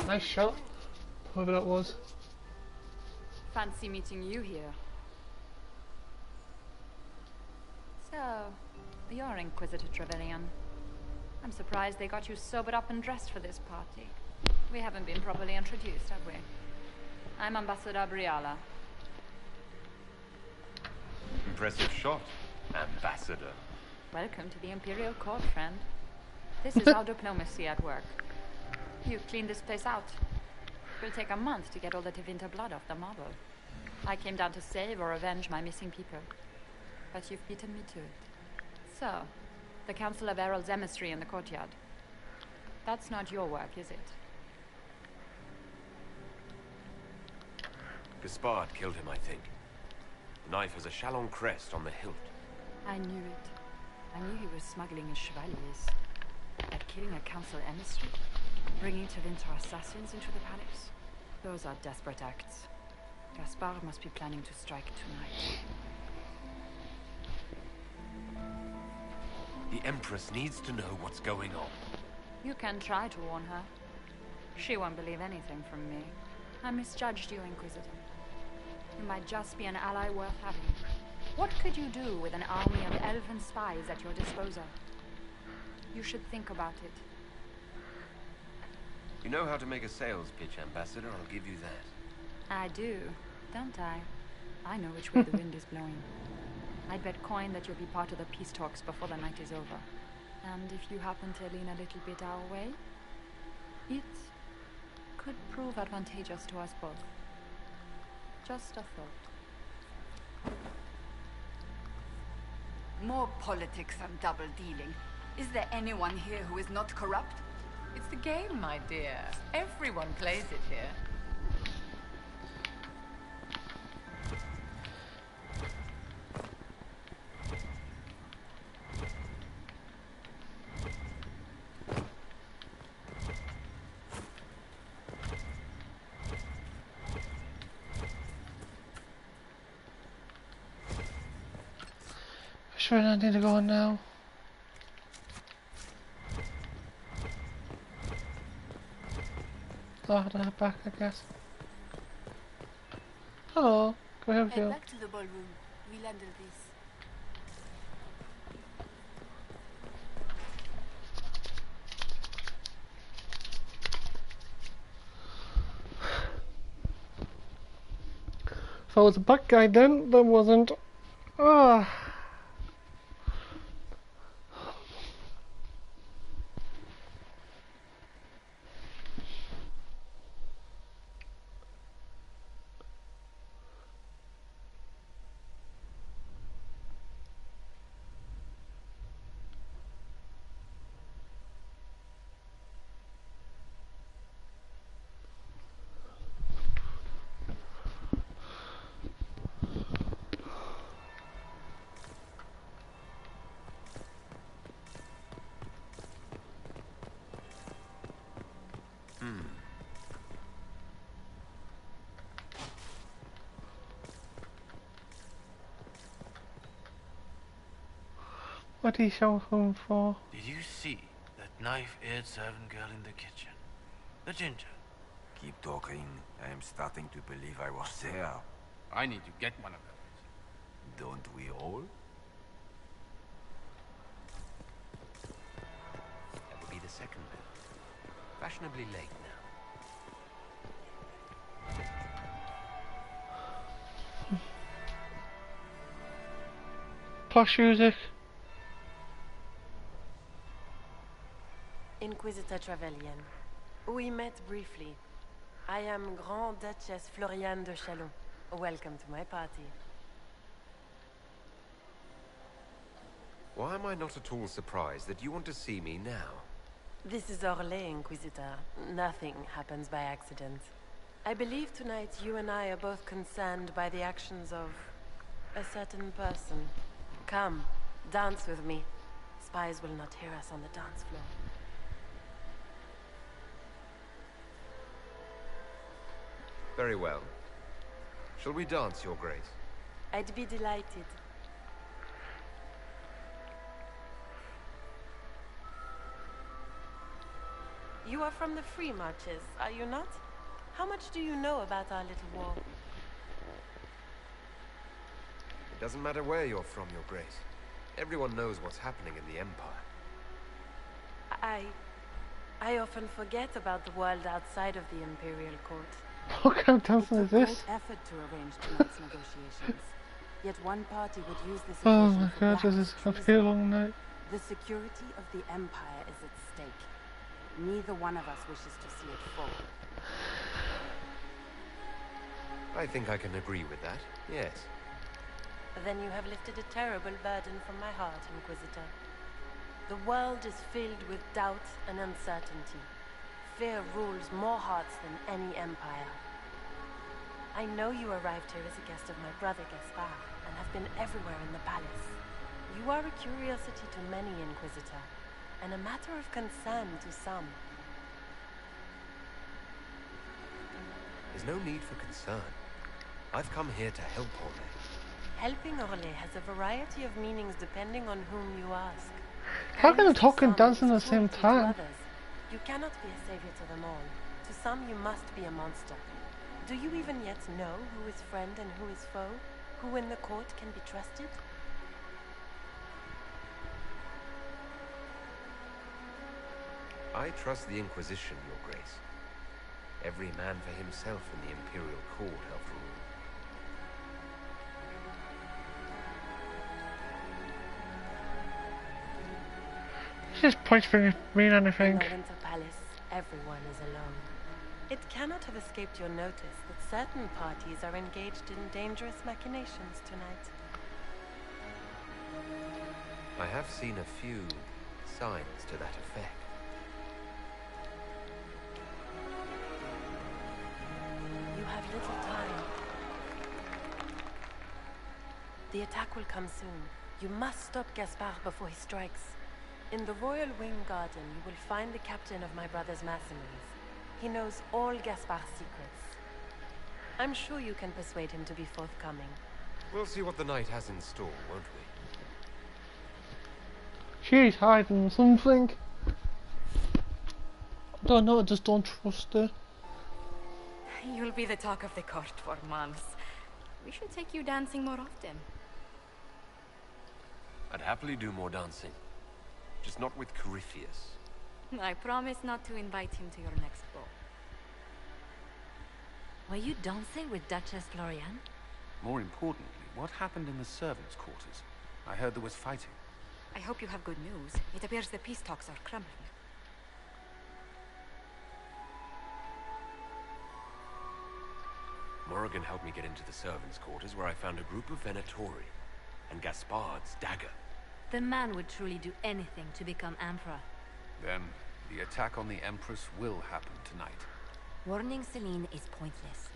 Nice shot, whoever that was. Fancy meeting you here. So, you're Inquisitor Trevelyan. I'm surprised they got you sobered up and dressed for this party. We haven't been properly introduced, have we? I'm Ambassador Briala. Impressive shot, Ambassador. Welcome to the Imperial Court, friend. This is our diplomacy at work. You cleaned this place out. It will take a month to get all the Tevinter blood off the marble. I came down to save or avenge my missing people. But you've beaten me to it. So, the Council of Herald's emissary in the courtyard. That's not your work, is it? Gaspard killed him, I think. The knife has a Shalon crest on the hilt. I knew it. I knew he was smuggling his chevaliers. But killing a council emissary? Bringing Tevinter assassins into the palace? Those are desperate acts. Gaspard must be planning to strike tonight. The Empress needs to know what's going on. You can try to warn her. She won't believe anything from me. I misjudged you, Inquisitor. You might just be an ally worth having. What could you do with an army of elven spies at your disposal? You should think about it. You know how to make a sales pitch, Ambassador. I'll give you that. I do, don't I? I know which way the wind is blowing. I'd bet coin that you'll be part of the peace talks before the night is over. And if you happen to lean a little bit our way, it could prove advantageous to us both. Just a thought. More politics and double-dealing. Is there anyone here who is not corrupt? It's the game, my dear. Everyone plays it here. Sure, I need to go on now. Oh, I have to head back, I guess. Hello, can I help you? Head back to the ballroom. We'll handle this. If I was a bad guy then, there wasn't. Ah. What did he show him for? Did you see that knife-eared servant girl in the kitchen. The ginger. Keep talking. I am starting to believe I was there. I need to get one of those. Don't we all? That will be the second bell. Fashionably late now. Posh music. Inquisitor Trevelyan. We met briefly. I am Grand Duchess Floriane de Chalon. Welcome to my party. Why am I not at all surprised that you want to see me now? This is Orlais, Inquisitor. Nothing happens by accident. I believe tonight you and I are both concerned by the actions of a certain person. Come, dance with me. Spies will not hear us on the dance floor. Very well. Shall we dance, Your Grace? I'd be delighted. You are from the Free Marches, are you not? How much do you know about our little war? It doesn't matter where you're from, Your Grace. Everyone knows what's happening in the Empire. I often forget about the world outside of the Imperial Court. What kind of dancing is this? Great effort to arrange tonight's negotiations. Yet one party would use this Oh occasion my for god, black this is a treason. very long night. The security of the Empire is at stake. Neither one of us wishes to see it fall. I think I can agree with that, yes. Then you have lifted a terrible burden from my heart, Inquisitor. The world is filled with doubt and uncertainty. Fear rules more hearts than any empire. I know you arrived here as a guest of my brother Gaspard, and have been everywhere in the palace. You are a curiosity to many, Inquisitor, and a matter of concern to some. There's no need for concern. I've come here to help Orlais. Helping Orlais has a variety of meanings depending on whom you ask. How can I talk and dance at the same time? You cannot be a savior to them all. To some, you must be a monster. Do you even yet know who is friend and who is foe? Who in the court can be trusted? I trust the Inquisition, Your Grace. Every man for himself in the Imperial Court, after all. This points for mean anything. In the Winter Palace, everyone is alone. It cannot have escaped your notice that certain parties are engaged in dangerous machinations tonight. I have seen a few signs to that effect. You have little time. The attack will come soon. You must stop Gaspard before he strikes. In the Royal Wing Garden, you will find the captain of my brother's mercenaries. He knows all Gaspard's secrets. I'm sure you can persuade him to be forthcoming. We'll see what the night has in store, won't we? She's hiding something. I don't know, I just don't trust her. You'll be the talk of the court for months. We should take you dancing more often. I'd happily do more dancing. Just not with Corypheus. I promise not to invite him to your next ball. Were you dancing with Duchess Floriane? More importantly, what happened in the servants' quarters? I heard there was fighting. I hope you have good news. It appears the peace talks are crumbling. Morrigan helped me get into the servants' quarters where I found a group of Venatori and Gaspard's dagger. The man would truly do anything to become Emperor. Then, the attack on the Empress will happen tonight. Warning Celine is pointless.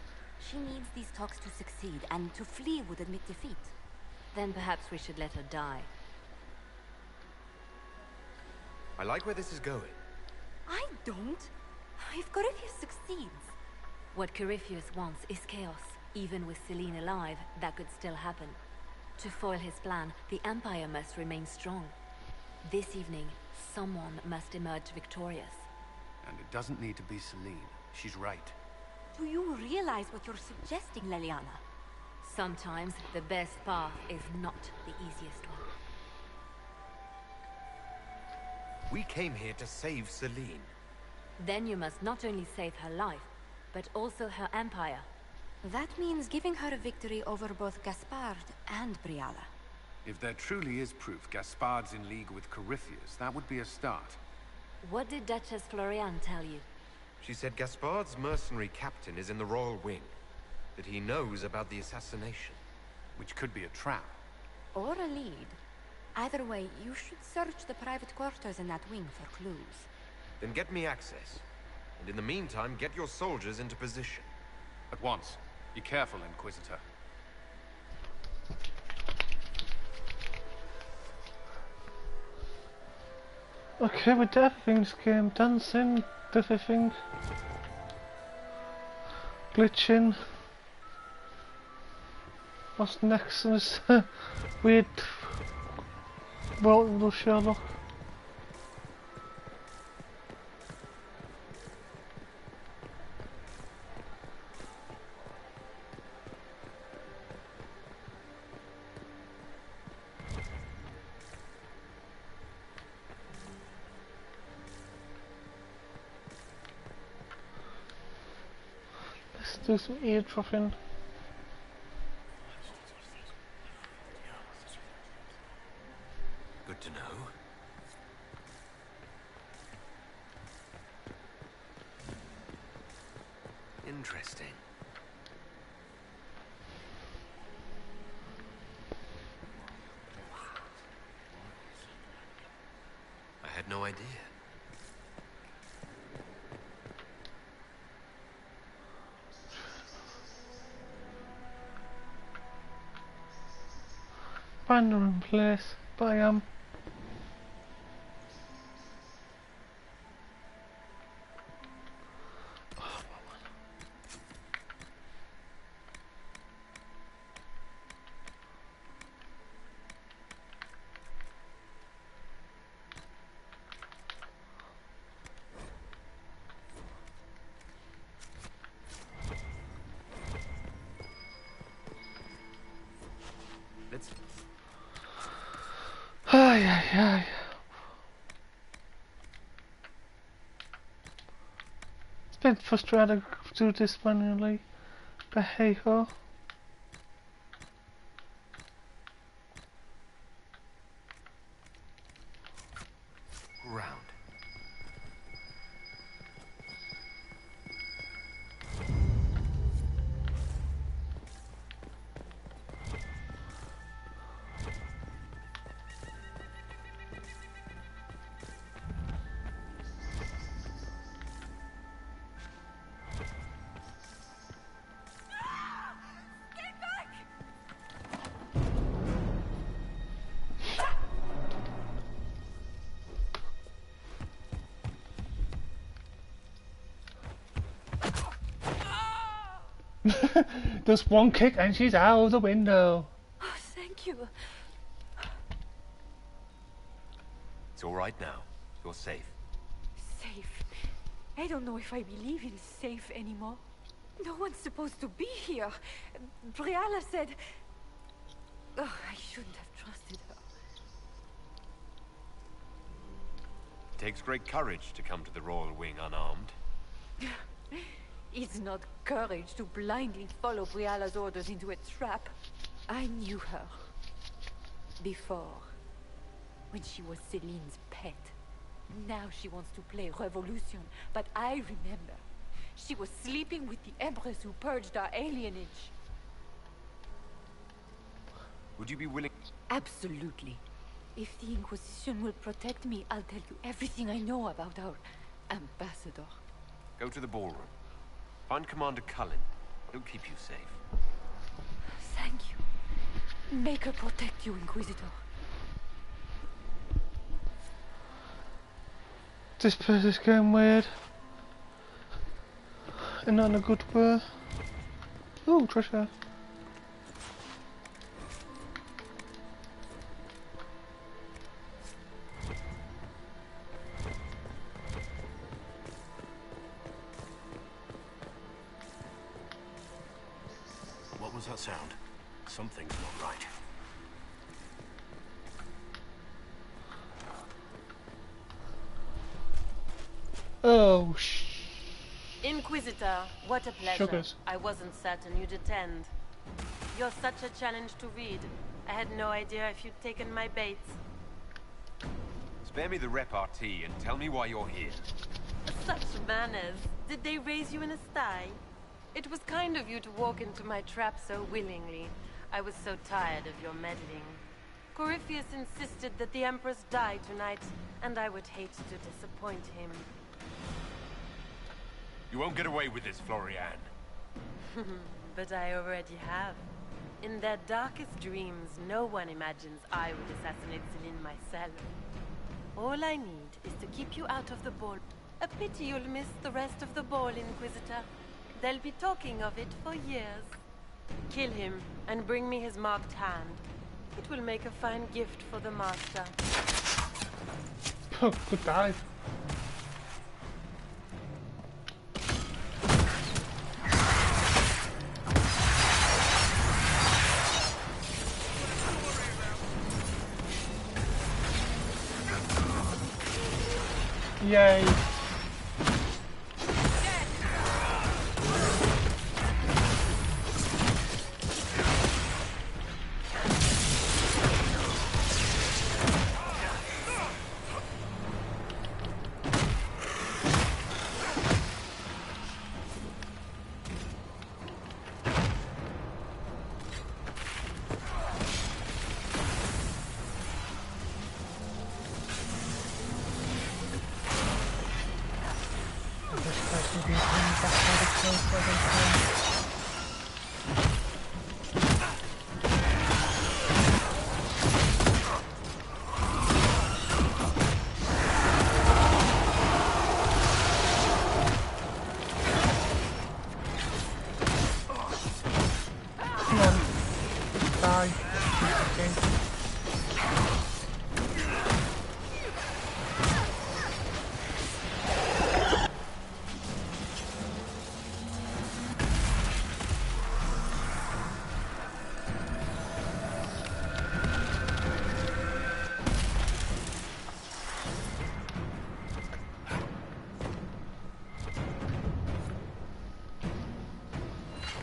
She needs these talks to succeed, and to flee would admit defeat. Then perhaps we should let her die. I like where this is going. I don't. If Corypheus succeeds... What Corypheus wants is chaos. Even with Celine alive, that could still happen. To foil his plan, the Empire must remain strong. This evening, Someone must emerge victorious. And it doesn't need to be Celine. She's right. Do you realize what you're suggesting, Leliana? Sometimes the best path is not the easiest one. We came here to save Celine. Then you must not only save her life, but also her empire. That means giving her a victory over both Gaspard and Briala. If there truly is proof Gaspard's in league with Corypheus, that would be a start. What did Duchess Florian tell you? She said Gaspard's mercenary captain is in the Royal Wing. That he knows about the assassination. Which could be a trap. Or a lead. Either way, you should search the private quarters in that wing for clues. Then get me access. And in the meantime, get your soldiers into position. At once. Be careful, Inquisitor. Okay, we did everything this game. Dancing, everything. Glitching. What's next in this weird world of Sherlock? Let's do some ear dropping. Good to know. Interesting. I had no idea. Random place, but I am. Ay, ay, ay. It's been frustrating to do this manually, but hey ho. Round. Just one kick and she's out of the window. Oh, thank you. It's all right now. You're safe. Safe? I don't know if I believe in safe anymore. No one's supposed to be here. Briala said... Oh, I shouldn't have trusted her. It takes great courage to come to the Royal Wing unarmed. It's not courage to blindly follow Briala's orders into a trap. I knew her. Before. When she was Celine's pet. Now she wants to play revolution. But I remember. She was sleeping with the Empress who purged our alienage. Would you be willing? Absolutely. If the Inquisition will protect me, I'll tell you everything I know about our ambassador. Go to the ballroom. Find Commander Cullen. He'll keep you safe. Thank you. Make her protect you, Inquisitor. This place is getting weird. And not in a good way. Ooh, treasure. was that sound? Something's not right. Oh, Inquisitor, what a pleasure. Sugars. I wasn't certain you'd attend. You're such a challenge to read. I had no idea if you'd taken my bait. Spare me the repartee and tell me why you're here. Such manners. Did they raise you in a sty? It was kind of you to walk into my trap so willingly. I was so tired of your meddling. Corypheus insisted that the Empress die tonight, and I would hate to disappoint him. You won't get away with this, Florian. But I already have. In their darkest dreams, no one imagines I would assassinate Celine myself. All I need is to keep you out of the ball. A pity you'll miss the rest of the ball, Inquisitor. They'll be talking of it for years. Kill him, and bring me his marked hand. It will make a fine gift for the Master. Good dive. Yay.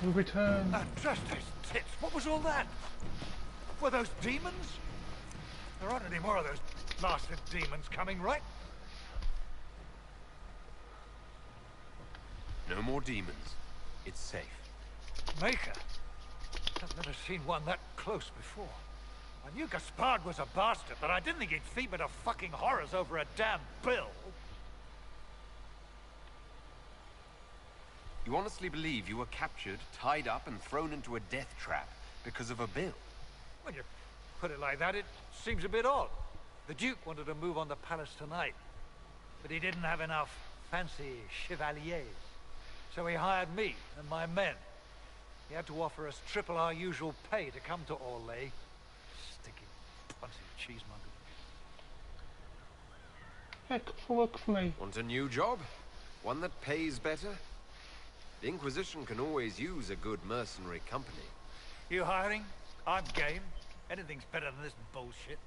We return. Trust those tits. What was all that? Were those demons? There aren't any more of those blasted demons coming, right? No more demons. It's safe. Maker? I've never seen one that close before. I knew Gaspard was a bastard, but I didn't think he'd feed me to fucking horrors over a damn bill. You honestly believe you were captured, tied up, and thrown into a death trap because of a bill? When you put it like that, it seems a bit odd. The Duke wanted to move on the palace tonight, but he didn't have enough fancy chevaliers. So he hired me and my men. He had to offer us triple our usual pay to come to Orlais. Sticky, fancy cheesemonger. Heck, work for me. Want a new job? One that pays better? The Inquisition can always use a good mercenary company. You hiring? I'm game. Anything's better than this bullshit.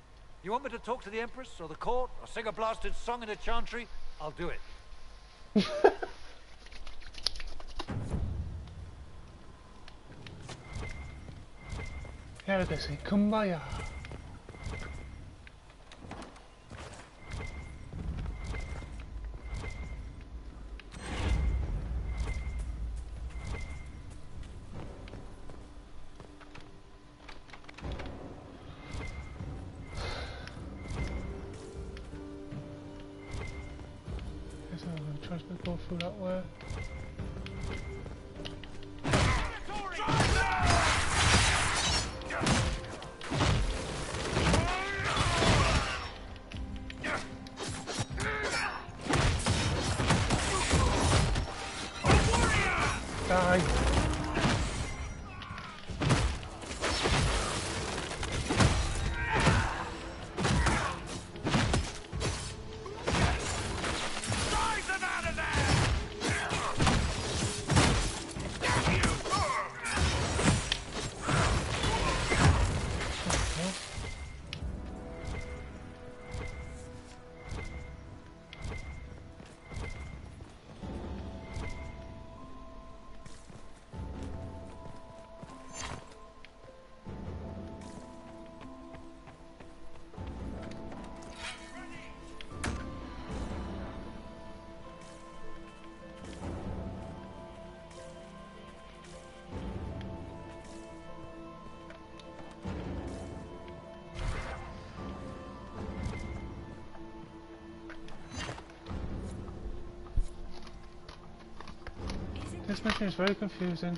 You want me to talk to the Empress or the court or sing a blasted song in a chantry? I'll do it. Here they say, Kumbaya. Tries to go through that way. Die. This mission is very confusing.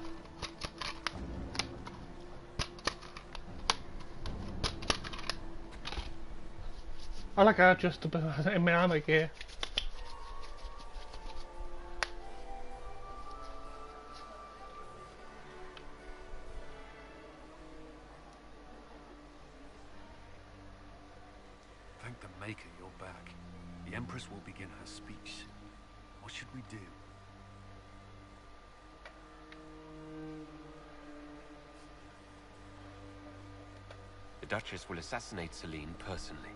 I like how just in my armor gear. Thank the Maker you're back. The Empress will begin her speech. What should we do? The Duchess will assassinate Celine personally.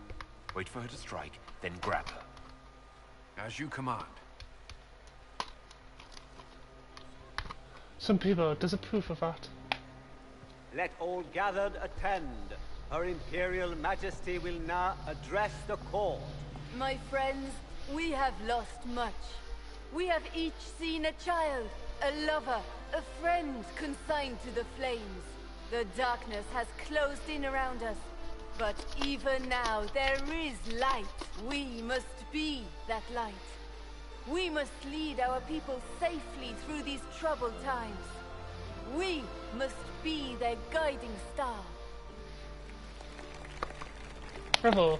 Wait for her to strike, then grab her. As you command. Some people disapprove of that. Let all gathered attend. Her Imperial Majesty will now address the court. My friends, we have lost much. We have each seen a child, a lover, a friend consigned to the flames. The darkness has closed in around us. But even now, there is light. We must be that light. We must lead our people safely through these troubled times. We must be their guiding star. Bravo.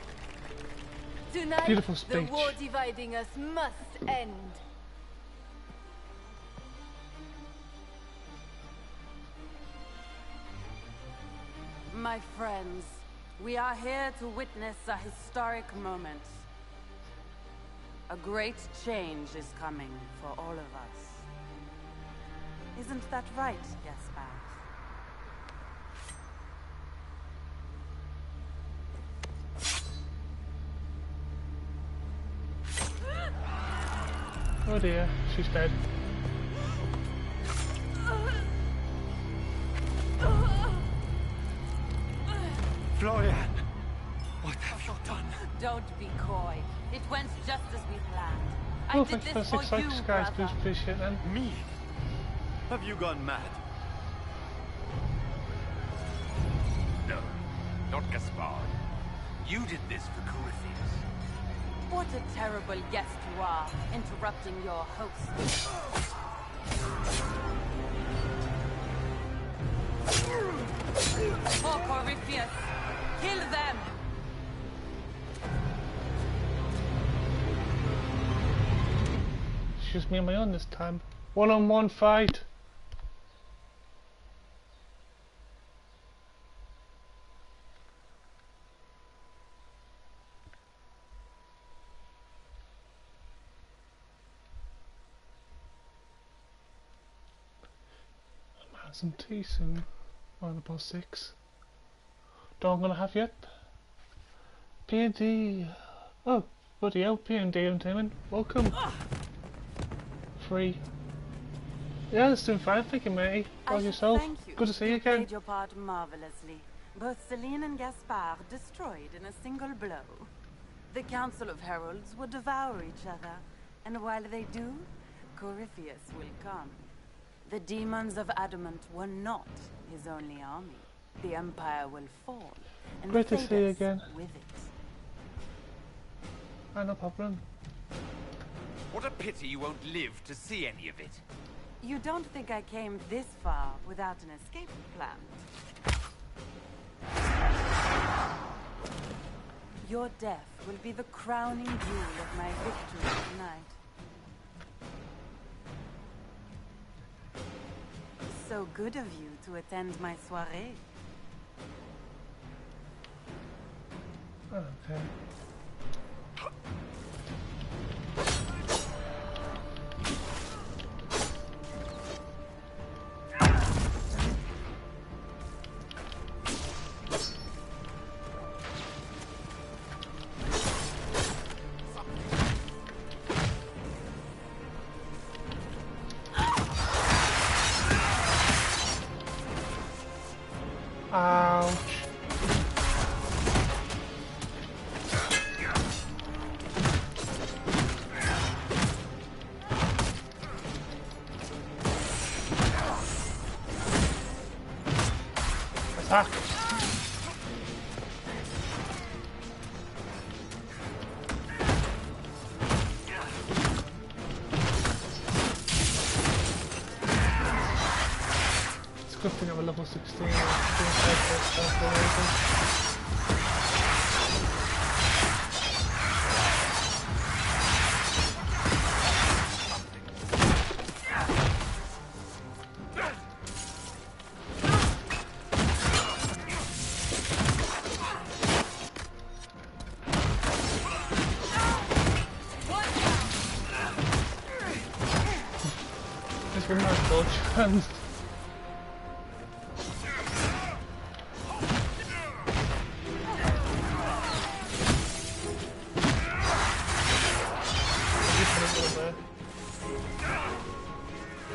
Tonight, Beautiful the speech. war dividing us must end. My friends, we are here to witness a historic moment. A great change is coming for all of us. Isn't that right, Gaspard? Oh dear, she's dead. Florian! What have you done? Don't be coy. It went just as we planned. Oh, I did thank you for this the for 6 you, likes, guys. brother. Please appreciate them. Me? Have you gone mad? No, not Gaspard. You did this for Corypheus. What a terrible guest you are, interrupting your host. For Corypheus, kill them! It's just me on my own this time. One-on-one fight. I'm having some tea soon. Around about 6. Don't gonna have yet. P&D. Oh, bloody hell, P&D Entertainment. Welcome. Free. Yeah, it's doing fine, thank you, matey. How's yourself? Thank you. Good to see you You again. played your part marvelously. Both Celine and Gaspard destroyed in a single blow. The Council of Heralds will devour each other, and while they do, Corypheus will come. The demons of Adamant were not his only army. The Empire will fall, and Great to fade see you us again. with it. Ah, no problem. What a pity you won't live to see any of it. You don't think I came this far without an escape plan? Your death will be the crowning jewel of my victory tonight. So good of you to attend my soirée. Okay. Ouch. Attack. good thing I'm a level 16 and this one has dodge.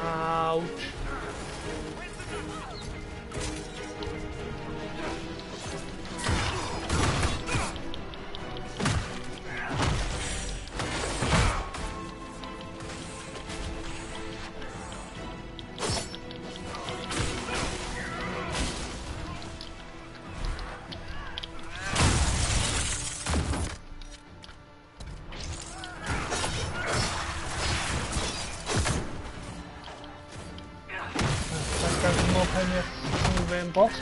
Ouch. More penny boss.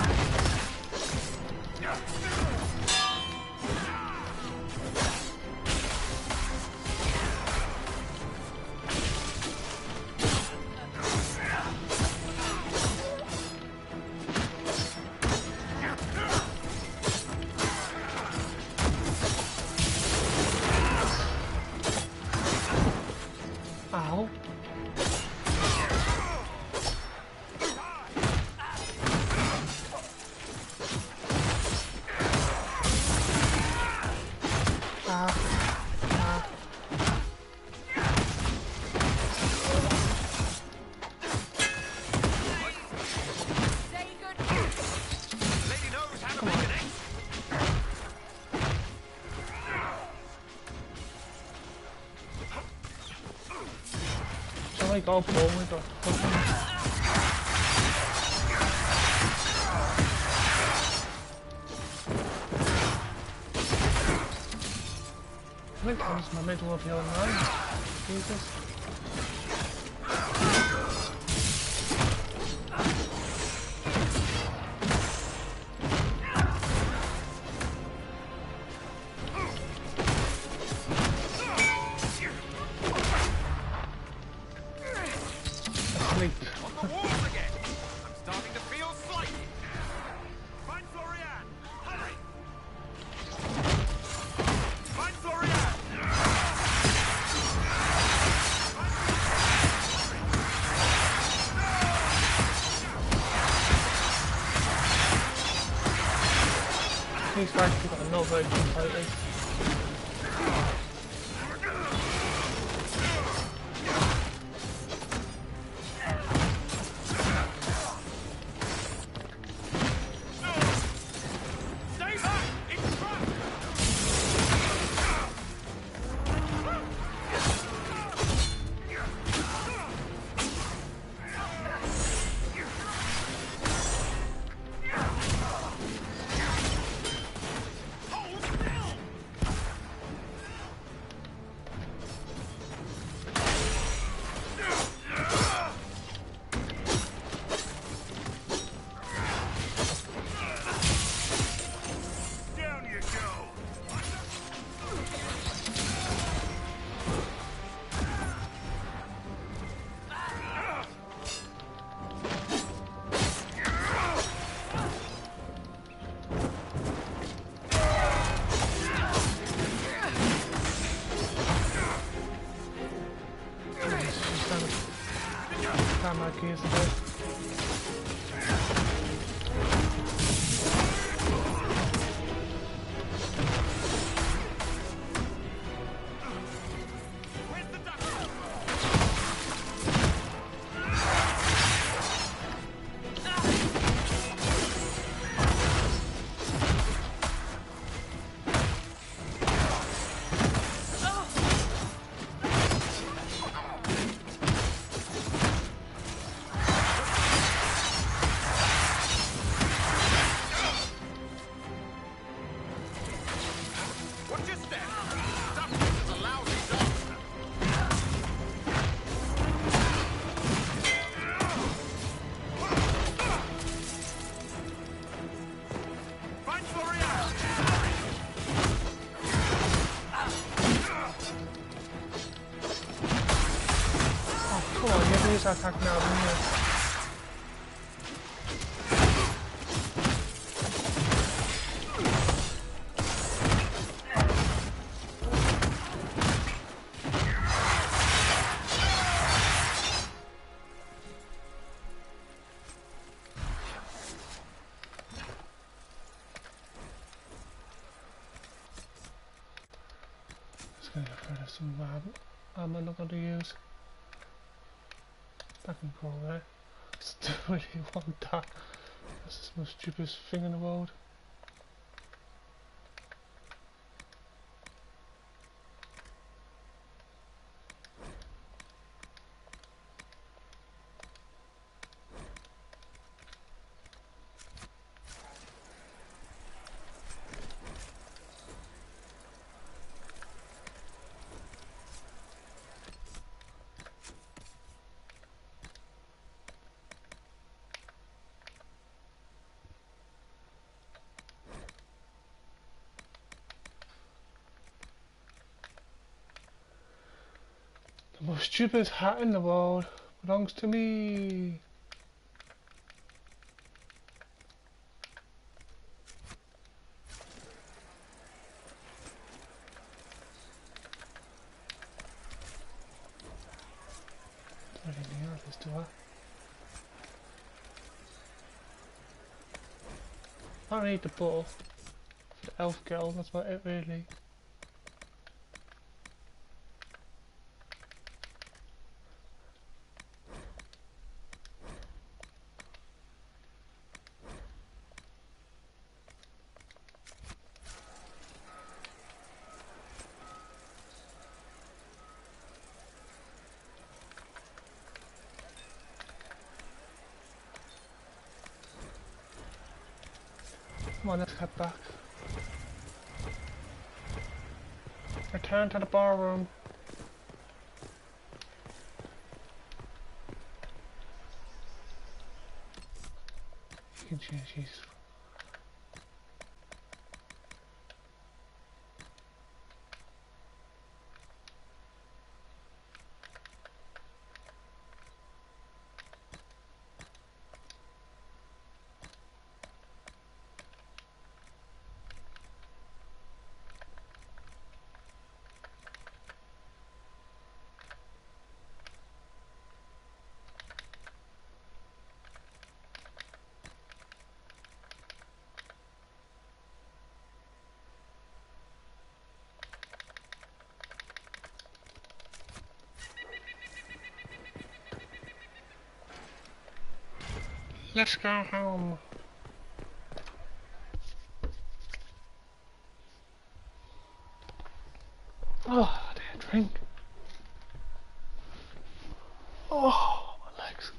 Ow. Oh my god, oh my god. I think that was my middle of your line. Jesus. Asleep. On the walls again! I'm starting to feel slightly. Find Florian! Hurry! Find Florian! These guys are not very good fighters. My keys today. use that attack now, didn't you? Just gonna get rid of some armor I'm not going to use. That can go away. Still really want that. That's the most stupidest thing in the world. The most stupidest hat in the world belongs to me. Don't really need this, do I? I need the bow for the elf girl, that's about it really. Come on, let's head back. Return to the barroom. You can change these. Let's go home. Oh, I did a drink. Oh, my legs.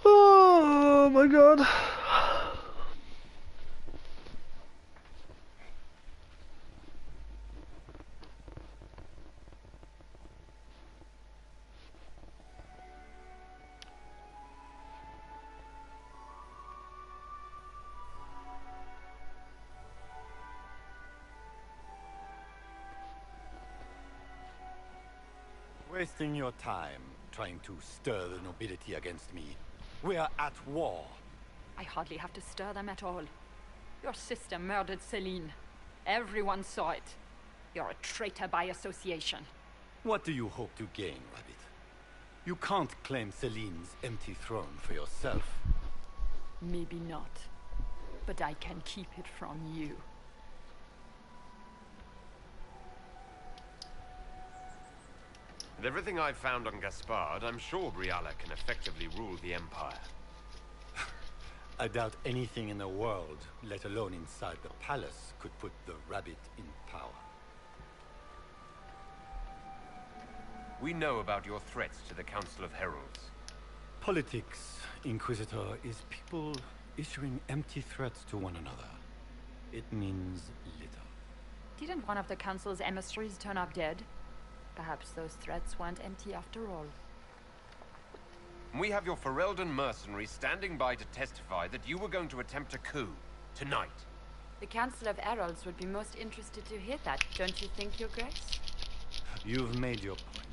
Oh my god. Wasting your time trying to stir the nobility against me. We are at war. I hardly have to stir them at all. Your sister murdered Celine. Everyone saw it. You're a traitor by association. What do you hope to gain, Rabbit? You can't claim Celine's empty throne for yourself. Maybe not. But I can keep it from you. With everything I've found on Gaspard, I'm sure Briala can effectively rule the Empire. I doubt anything in the world, let alone inside the palace, could put the Rabbit in power. We know about your threats to the Council of Heralds. Politics, Inquisitor, is people issuing empty threats to one another. It means little. Didn't one of the Council's emissaries turn up dead? Perhaps those threats weren't empty after all. We have your Ferelden mercenaries standing by to testify that you were going to attempt a coup tonight. The Council of Heralds would be most interested to hear that, don't you think, Your Grace? You've made your point.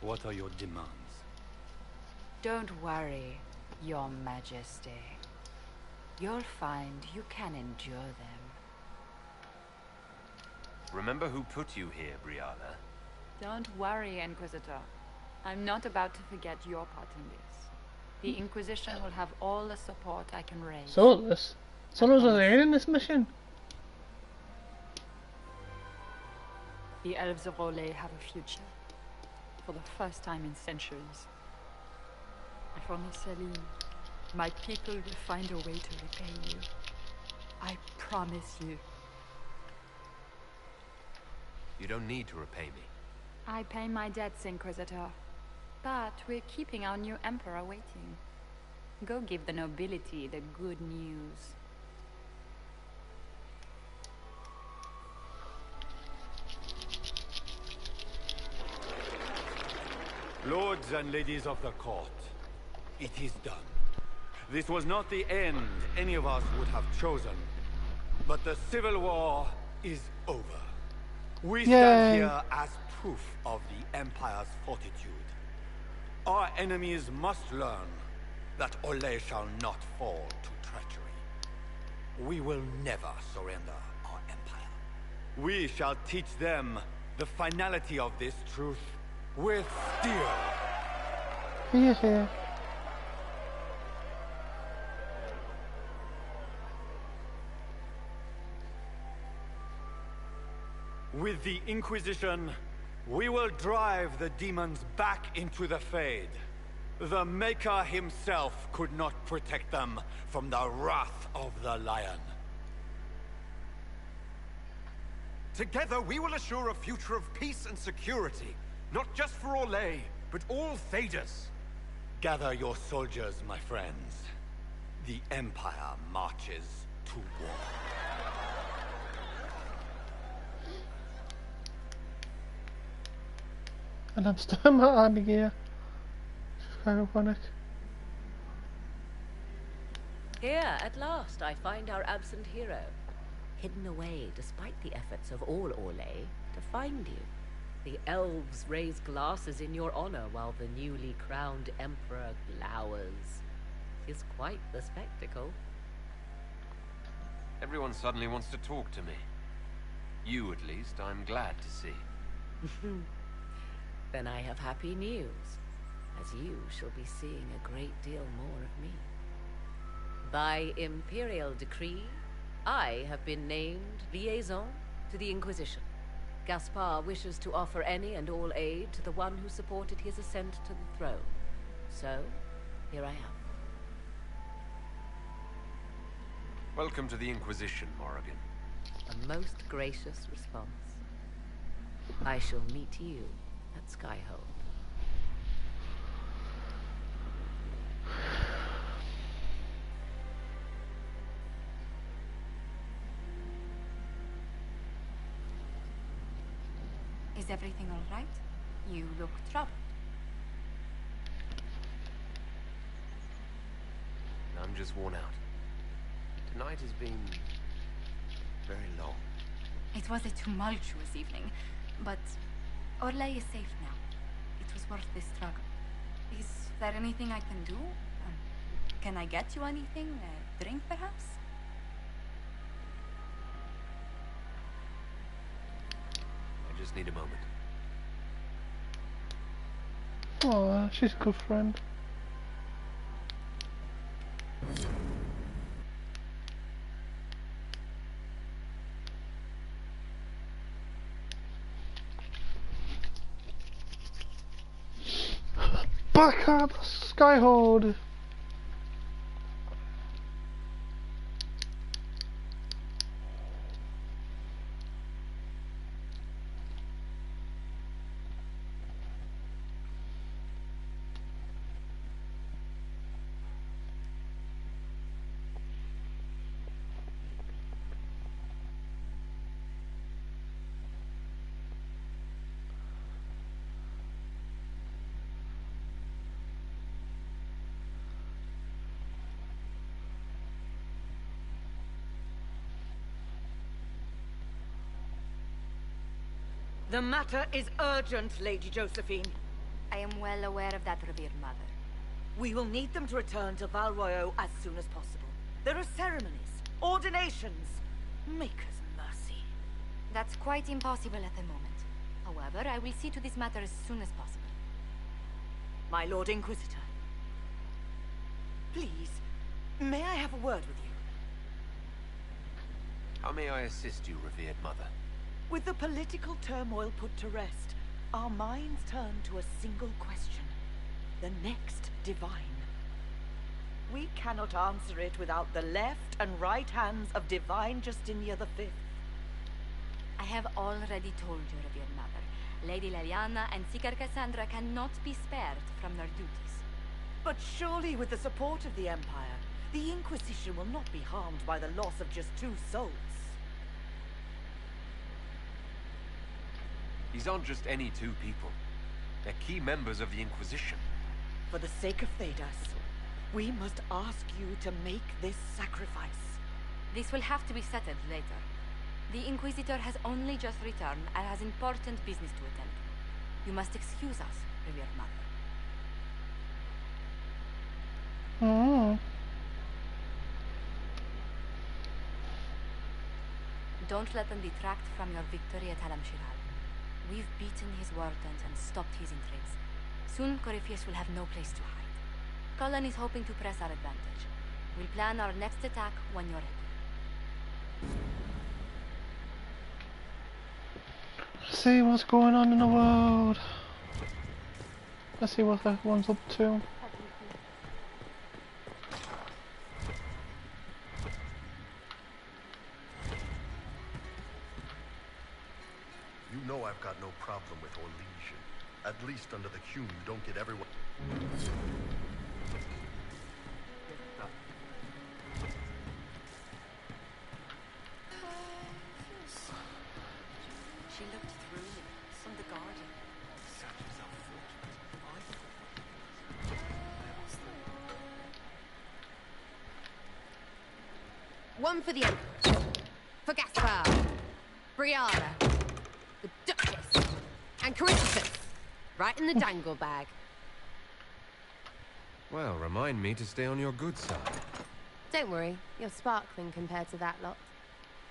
What are your demands? Don't worry, Your Majesty. You'll find you can endure them. Remember who put you here, Brianna? Don't worry, Inquisitor. I'm not about to forget your part in this. The Inquisition will have all the support I can raise. Soulless? Someone's there in this mission? The elves of Rolais have a future. For the first time in centuries. I promise, Celine, my people will find a way to repay you. I promise you. You don't need to repay me. I pay my debts, Inquisitor. But we're keeping our new Emperor waiting. Go give the nobility the good news. Lords and ladies of the court, it is done. This was not the end any of us would have chosen, but the civil war is over. We stand here as proof of the Empire's fortitude. Our enemies must learn that Olay shall not fall to treachery. We will never surrender our Empire. We shall teach them the finality of this truth with steel. Yeah. With the Inquisition, we will drive the demons back into the Fade. The Maker himself could not protect them from the wrath of the Lion. Together, we will assure a future of peace and security, not just for Orlais, but all Thedas. Gather your soldiers, my friends. The Empire marches to war. And I'm still in my army gear. It's kind of funny. Here, at last, I find our absent hero. Hidden away, despite the efforts of all Orlais, to find you. The elves raise glasses in your honor while the newly crowned emperor glowers. 'Tis quite the spectacle. Everyone suddenly wants to talk to me. You, at least, I'm glad to see. Then I have happy news, as you shall be seeing a great deal more of me. By imperial decree, I have been named liaison to the Inquisition. Gaspard wishes to offer any and all aid to the one who supported his ascent to the throne. So, here I am. Welcome to the Inquisition, Morrigan. A most gracious response. I shall meet you at Skyhold. Is everything all right? You look troubled. I'm just worn out. Tonight has been very long. It was a tumultuous evening, but Orlais is safe now. It was worth the struggle. Is there anything I can do? Can I get you anything? A drink, perhaps? I just need a moment. Oh, she's a good friend. Back up, Skyhold! The matter is urgent, Lady Josephine. I am well aware of that, revered mother. We will need them to return to Val Royeaux as soon as possible. There are ceremonies, ordinations. Maker's mercy. That's quite impossible at the moment. However, I will see to this matter as soon as possible. My Lord Inquisitor. Please, may I have a word with you? How may I assist you, revered mother? With the political turmoil put to rest, our minds turn to a single question. The next divine. We cannot answer it without the left and right hands of Divine Justinia V. I have already told you, revered mother. Lady Leliana and Seeker Cassandra cannot be spared from their duties. But surely with the support of the Empire, the Inquisition will not be harmed by the loss of just 2 souls. These aren't just any 2 people. They're key members of the Inquisition. For the sake of Thedas, we must ask you to make this sacrifice. This will have to be settled later. The Inquisitor has only just returned and has important business to attend to. You must excuse us, revered mother. Oh. Don't let them detract from your victory at Alam-Shiral. We've beaten his wardens and stopped his intrigues. Soon, Corypheus will have no place to hide. Cullen is hoping to press our advantage. We'll plan our next attack when you're ready. See what's going on in the world. Let's see what everyone's up to. You know I've got no problem with Orlesion. At least under the Hume, you don't get everyone... She looked through me from the garden. Searches are fortunate. One for the Emperor, for Gaspard, Brianna, the Duchess, and Corypheus, right in the dangle bag. Well, remind me to stay on your good side. Don't worry, you're sparkling compared to that lot.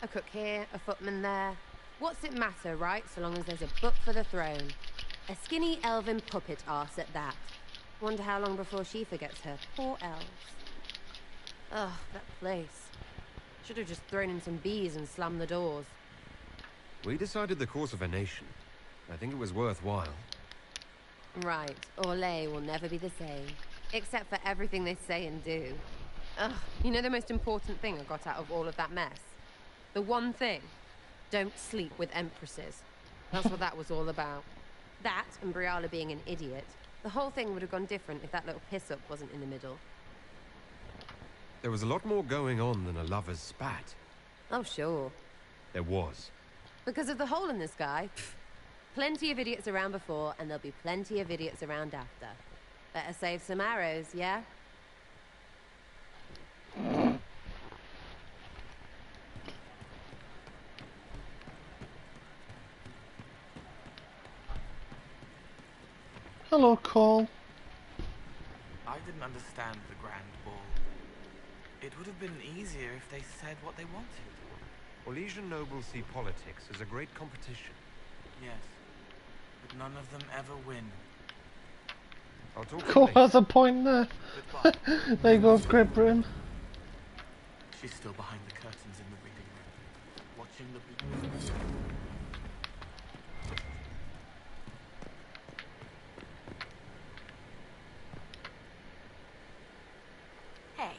A cook here, a footman there. What's it matter, right, so long as there's a book for the throne? A skinny elven puppet arse at that. Wonder how long before she forgets her poor elves. Ugh, that place. Should have just thrown in some bees and slammed the doors. We decided the course of a nation. I think it was worthwhile. Right, Orlais will never be the same. Except for everything they say and do. Ugh, you know the most important thing I got out of all of that mess? The one thing. Don't sleep with empresses. That's what that was all about. That, and Briala being an idiot. The whole thing would have gone different if that little piss-up wasn't in the middle. There was a lot more going on than a lover's spat. Oh, sure. There was. Because of the hole in the sky, plenty of idiots around before, and there'll be plenty of idiots around after. Better save some arrows, yeah? Hello, Cole. I didn't understand the Grand Ball. It would have been easier if they said what they wanted. Orlesian nobles see politics as a great competition. Yes, but none of them ever win. I'll talk to Cole you later. has a point there. There you go, Great Britain. She's still behind the curtains in the reading room, watching the people. Hey.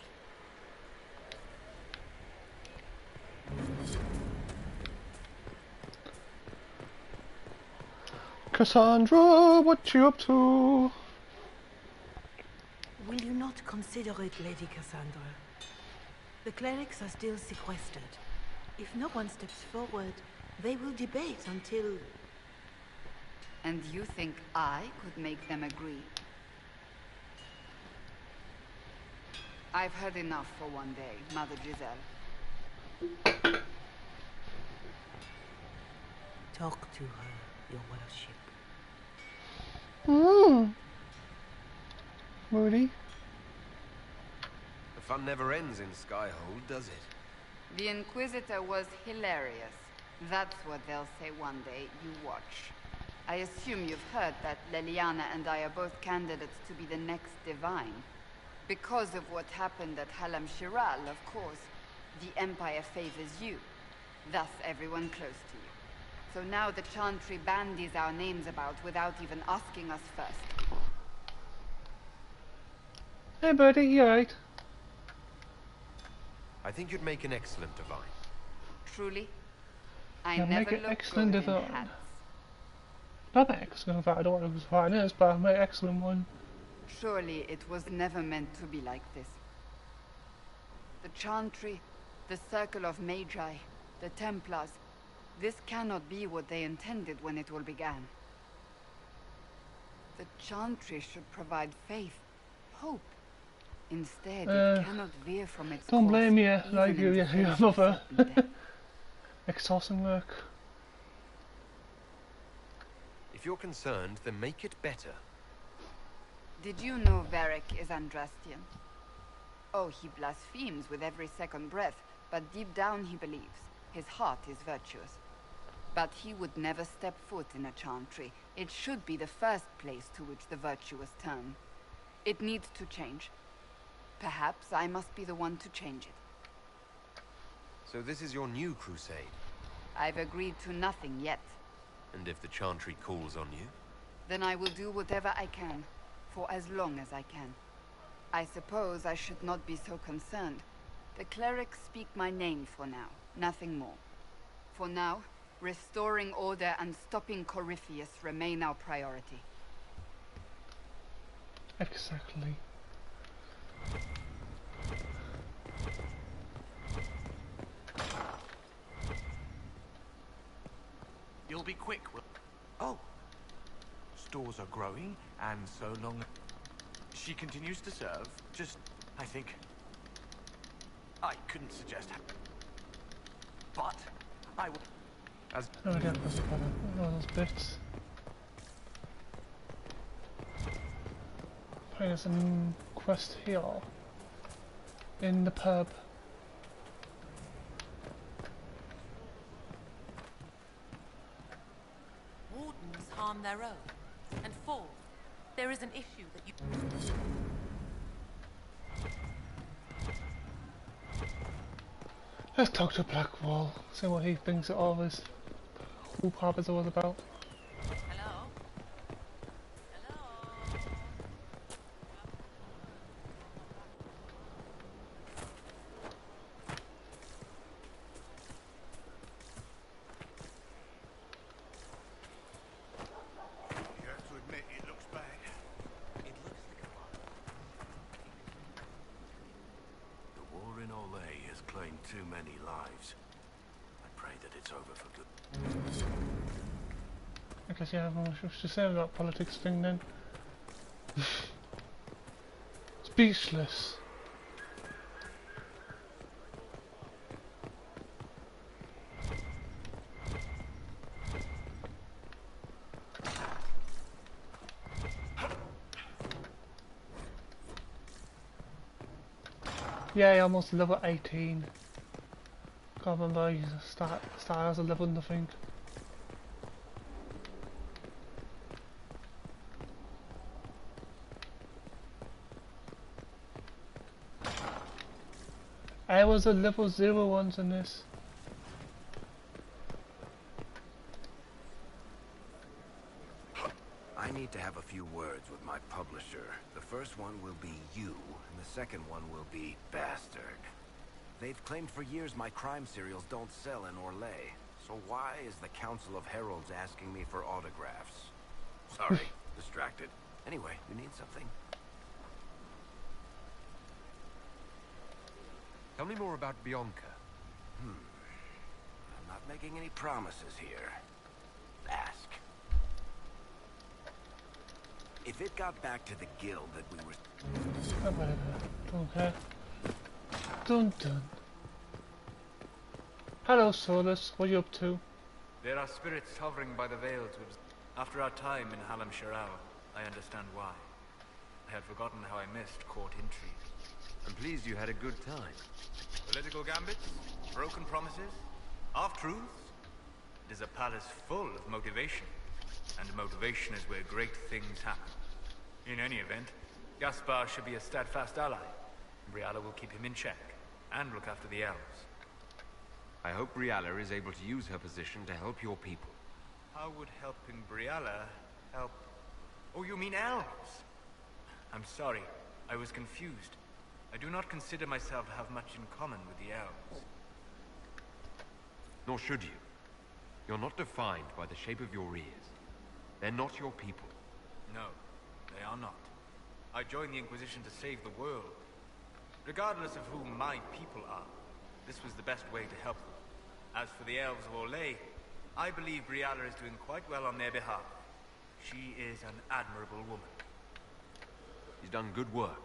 Cassandra, what you up to? Will you not consider it, Lady Cassandra? The clerics are still sequestered. If no one steps forward, they will debate until... And you think I could make them agree? I've heard enough for one day, Mother Giselle. Talk to her, your worship. Moody. The fun never ends in Skyhold, does it? The Inquisitor was hilarious. That's what they'll say one day. You watch. I assume you've heard that Leliana and I are both candidates to be the next Divine. Because of what happened at Halam Shiral, of course, the Empire favors you. Thus, everyone close to you. So now the Chantry bandies our names about without even asking us first. Hey buddy, you alright? I think you'd make an excellent Divine. Truly? I Yeah, never make it look excellent good in Divine. hats. Not an excellent Divine, I don't know what a Divine is, but I make an excellent one. Surely it was never meant to be like this. The Chantry, the Circle of Magi, the Templars, this cannot be what they intended when it all began. The Chantry should provide faith, hope. Instead, it cannot veer from its Don't course, blame you, even like in the your face of mother. certain death. Exhausting work. If you're concerned, then make it better. Did you know Varric is Andrastian? Oh, he blasphemes with every second breath, but deep down he believes. His heart is virtuous. But he would never step foot in a Chantry. It should be the first place to which the virtuous turn. It needs to change. Perhaps I must be the one to change it. So this is your new crusade? I've agreed to nothing yet. And if the Chantry calls on you? Then I will do whatever I can, for as long as I can. I suppose I should not be so concerned. The clerics speak my name for now, nothing more. For now, restoring order and stopping Corypheus remain our priority. Exactly. You'll be quick. Oh. Stores are growing, and so long... She continues to serve, just, I think... I couldn't suggest... But, I would... As... Oh, yeah, that's all those bits. There's some quest here. In the pub. Wardens harm their own. And 4, there is an issue that you... Let's talk to Blackwall, see what he thinks of all this whoop hop is all about. Hello? You have to admit it looks bad. It looks like a lot. The war in Olay has claimed too many lives. I pray that it's over for good. I guess yeah, I was just saying that politics thing then. Speechless. Yeah, almost level 18. Can't remember, you start as a level nothing. I was a level 0 once in this. I need to have a few words with my publisher. The first one will be you, and the second one will be Bastard. They've claimed for years my crime serials don't sell in Orlais. So why is the Council of Heralds asking me for autographs? Sorry, distracted. Anyway, you need something? Tell me more about Bianca. I'm not making any promises here. Ask. If it got back to the guild that we were... Whatever, don't care. Dun dun. Hello Solus, what are you up to? There are spirits hovering by the Veils after our time in Halam Shiral. I understand why. I had forgotten how I missed court intrigue. I'm pleased you had a good time. Political gambits, broken promises, half-truths. It is a palace full of motivation, and motivation is where great things happen. In any event, Gaspar should be a steadfast ally. Briala will keep him in check, and look after the elves. I hope Briala is able to use her position to help your people. How would helping Briala help? Oh, you mean elves? I'm sorry, I was confused. I do not consider myself to have much in common with the elves. Nor should you. You're not defined by the shape of your ears. They're not your people. No, they are not. I joined the Inquisition to save the world. Regardless of who my people are, this was the best way to help them. As for the elves of Orlais, I believe Briala is doing quite well on their behalf. She is an admirable woman. She's done good work.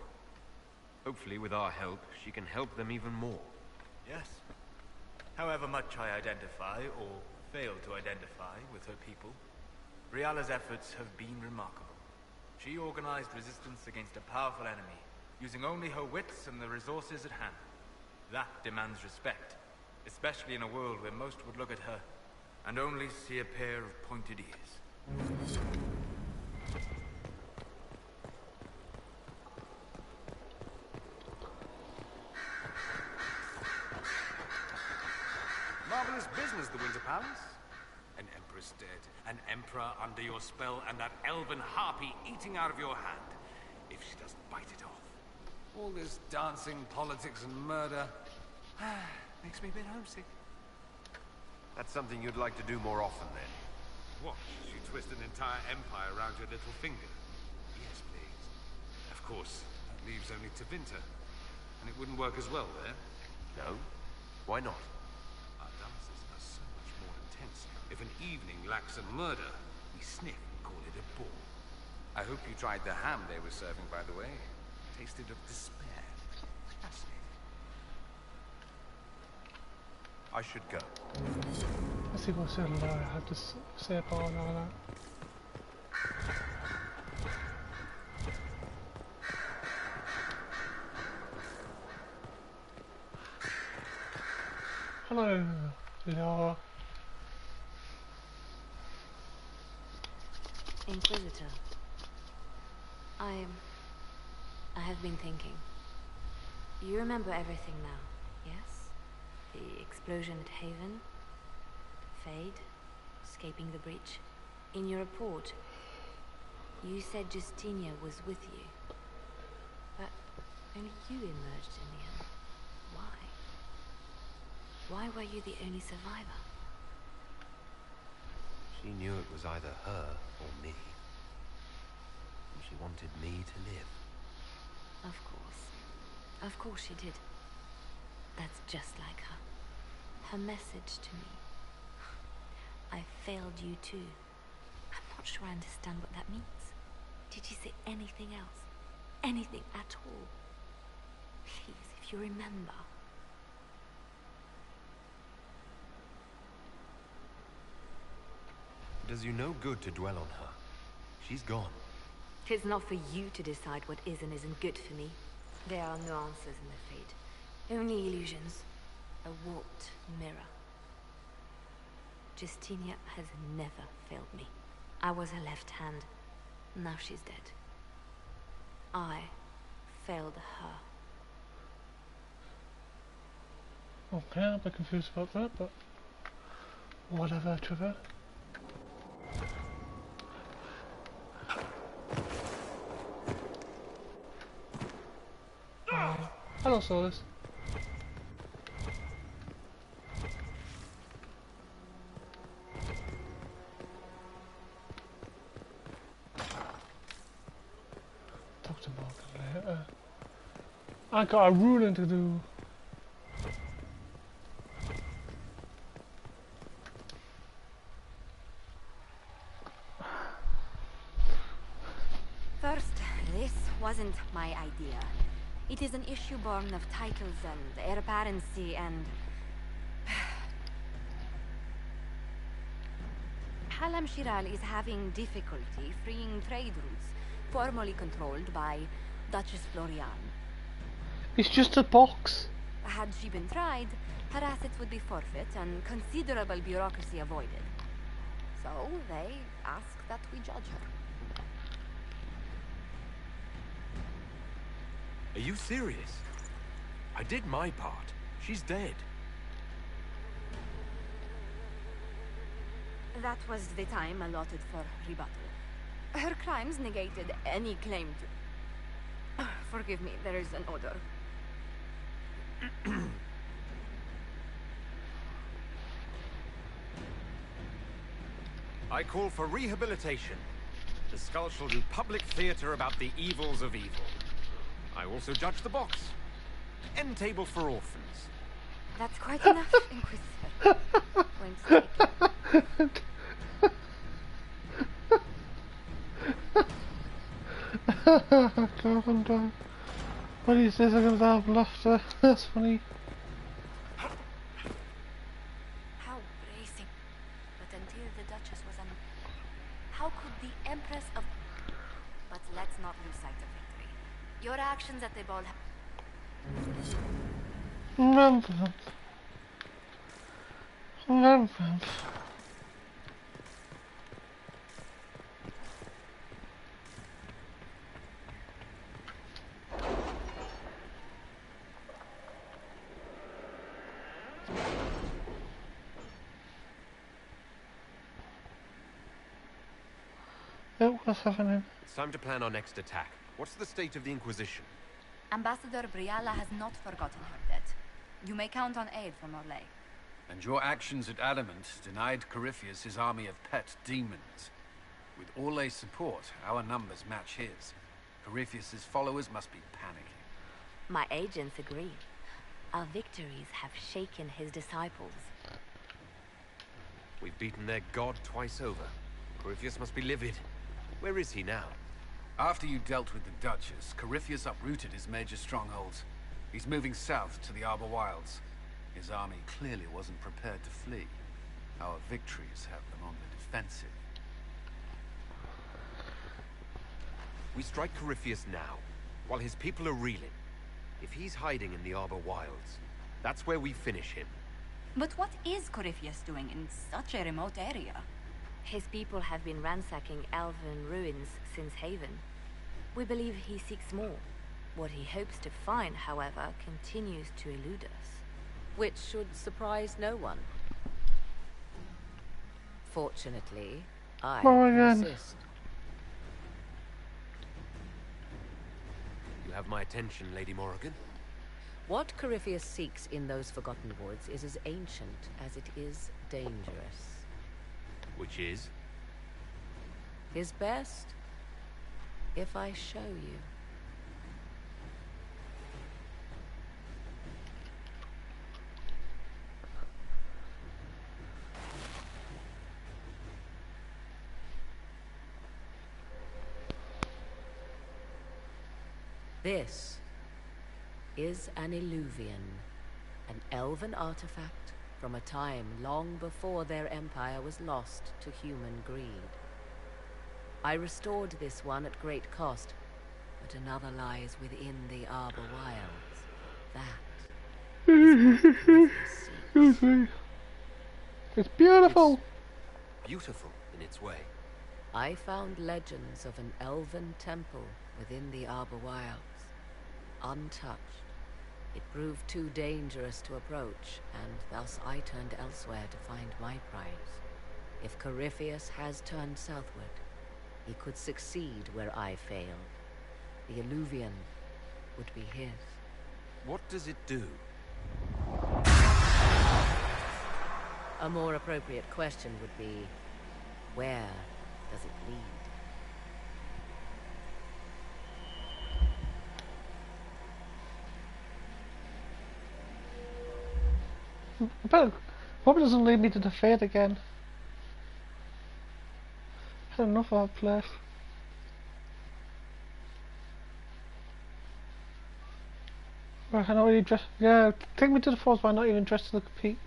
Hopefully, with our help, she can help them even more. Yes. However much I identify, or fail to identify, with her people, Briala's efforts have been remarkable. She organized resistance against a powerful enemy, using only her wits and the resources at hand. That demands respect, especially in a world where most would look at her and only see a pair of pointed ears. Marvelous business, the Winter Palace. An empress dead, an emperor under your spell, and that elven harpy eating out of your hand. If she doesn't bite it off. All this dancing, politics, and murder makes me a bit homesick. That's something you'd like to do more often, then? What? You twist an entire empire around your little finger? Yes, please. Of course, that leaves only Tevinter. And it wouldn't work as well there. No? Why not? Our dances are so much more intense. If an evening lacks a murder, we sniff and call it a ball. I hope you tried the ham they were serving, by the way. Tasted of despair. Fascinating. I should go. Let's see what Laura had to say about all that. Hello, Laura. Inquisitor. I have been thinking. You remember everything now, yes? The explosion at Haven, Fade, escaping the breach. In your report, you said Justinia was with you. But only you emerged in the end. Why? Why were you the only survivor? She knew it was either her or me. And she wanted me to live. Of course. Of course she did. That's just like her. Her message to me. I failed you too. I'm not sure I understand what that means. Did you say anything else? Anything at all? Please, if you remember. It does you no good to dwell on her. She's gone. It's not for you to decide what is and isn't good for me. There are no answers in the fate. Only illusions. A warped mirror. Justinia has never failed me. I was her left hand. Now she's dead. I failed her. Okay, I'm a bit confused about that, but whatever, Trevor. Hello, Solus. Talk to Morgan later. I got a ruling to do. First, this wasn't my idea. It is an issue born of titles and heir apparency and... Halam Shiral is having difficulty freeing trade routes formerly controlled by Duchess Florian. It's just a box. Had she been tried, her assets would be forfeit and considerable bureaucracy avoided. So they ask that we judge her. Are you serious? I did my part. She's dead. That was the time allotted for rebuttal. Her crimes negated any claim to... Forgive me, there is an odor. I call for rehabilitation. The skull shall do public theater about the evils of evil. I also judge the box. End table for orphans. That's quite enough, Inquisitor. Going to take it. God, I'm done. When he says I'm gonna have laughter, that's funny. How bracing. But until the Duchess was how could the Empress of... But let's not lose sight of victory. Your actions at the ball what's happening? It's time to plan our next attack. What's the state of the Inquisition? Ambassador Briala has not forgotten her debt. You may count on aid from Orlais. And your actions at Adamant denied Corypheus his army of pet demons. With Orlais' support, our numbers match his. Corypheus' followers must be panicking. My agents agree. Our victories have shaken his disciples. We've beaten their god twice over. Corypheus must be livid. Where is he now? After you dealt with the Duchess, Corypheus uprooted his major strongholds. He's moving south to the Arbor Wilds. His army clearly wasn't prepared to flee. Our victories have them on the defensive. We strike Corypheus now, while his people are reeling. If he's hiding in the Arbor Wilds, that's where we finish him. But what is Corypheus doing in such a remote area? His people have been ransacking elven ruins since Haven. We believe he seeks more. What he hopes to find, however, continues to elude us. Which should surprise no one. Fortunately, I persist. You have my attention, Lady Morrigan. What Corypheus seeks in those Forgotten Woods is as ancient as it is dangerous. Which is? His best, if I show you. This is an Illuvian, an elven artifact from a time long before their empire was lost to human greed. I restored this one at great cost, but another lies within the Arbor Wilds. That is what Corypheus seeks. It's beautiful! It's beautiful in its way. I found legends of an elven temple within the Arbor Wilds, untouched. It proved too dangerous to approach, and thus I turned elsewhere to find my prize. If Corypheus has turned southward, he could succeed where I failed. The Illuvian would be his. What does it do? A more appropriate question would be, where does it lead? But probably doesn't lead me to the Fade again. I had enough of that place. Right, I'm not really dressed. Yeah, take me to the forest, but I'm not even dressed to look at Pete.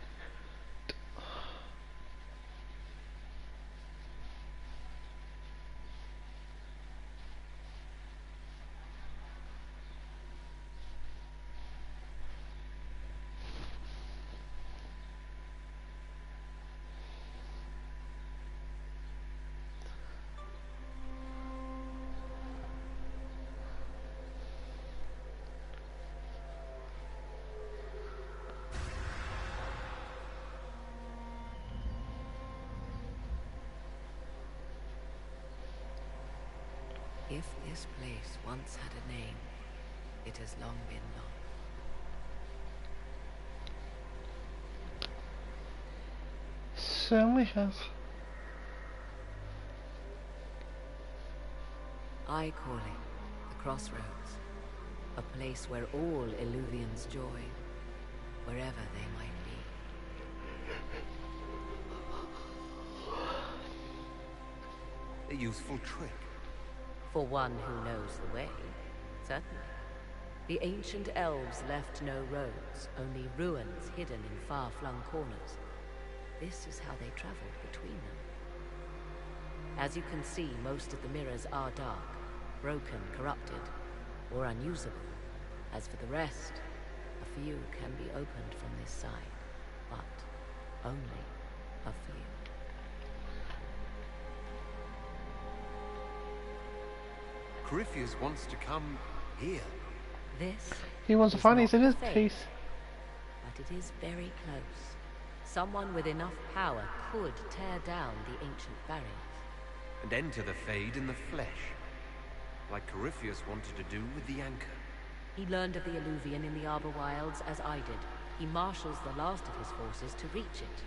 If this place once had a name, it has long been lost. Certainly has. I call it the Crossroads, a place where all Illuvians join, wherever they might A be. useful trick. For one who knows the way, certainly. The ancient elves left no roads, only ruins hidden in far-flung corners. This is how they traveled between them. As you can see, most of the mirrors are dark, broken, corrupted, or unusable. As for the rest, a few can be opened from this side, but only a few. Corypheus wants to come here. This He wants to is find not he's in his fate, peace. but it is very close. Someone with enough power could tear down the ancient barriers. And enter the Fade in the flesh. Like Corypheus wanted to do with the Anchor. He learned of the Illuvian in the Arbor Wilds as I did. He marshals the last of his forces to reach it.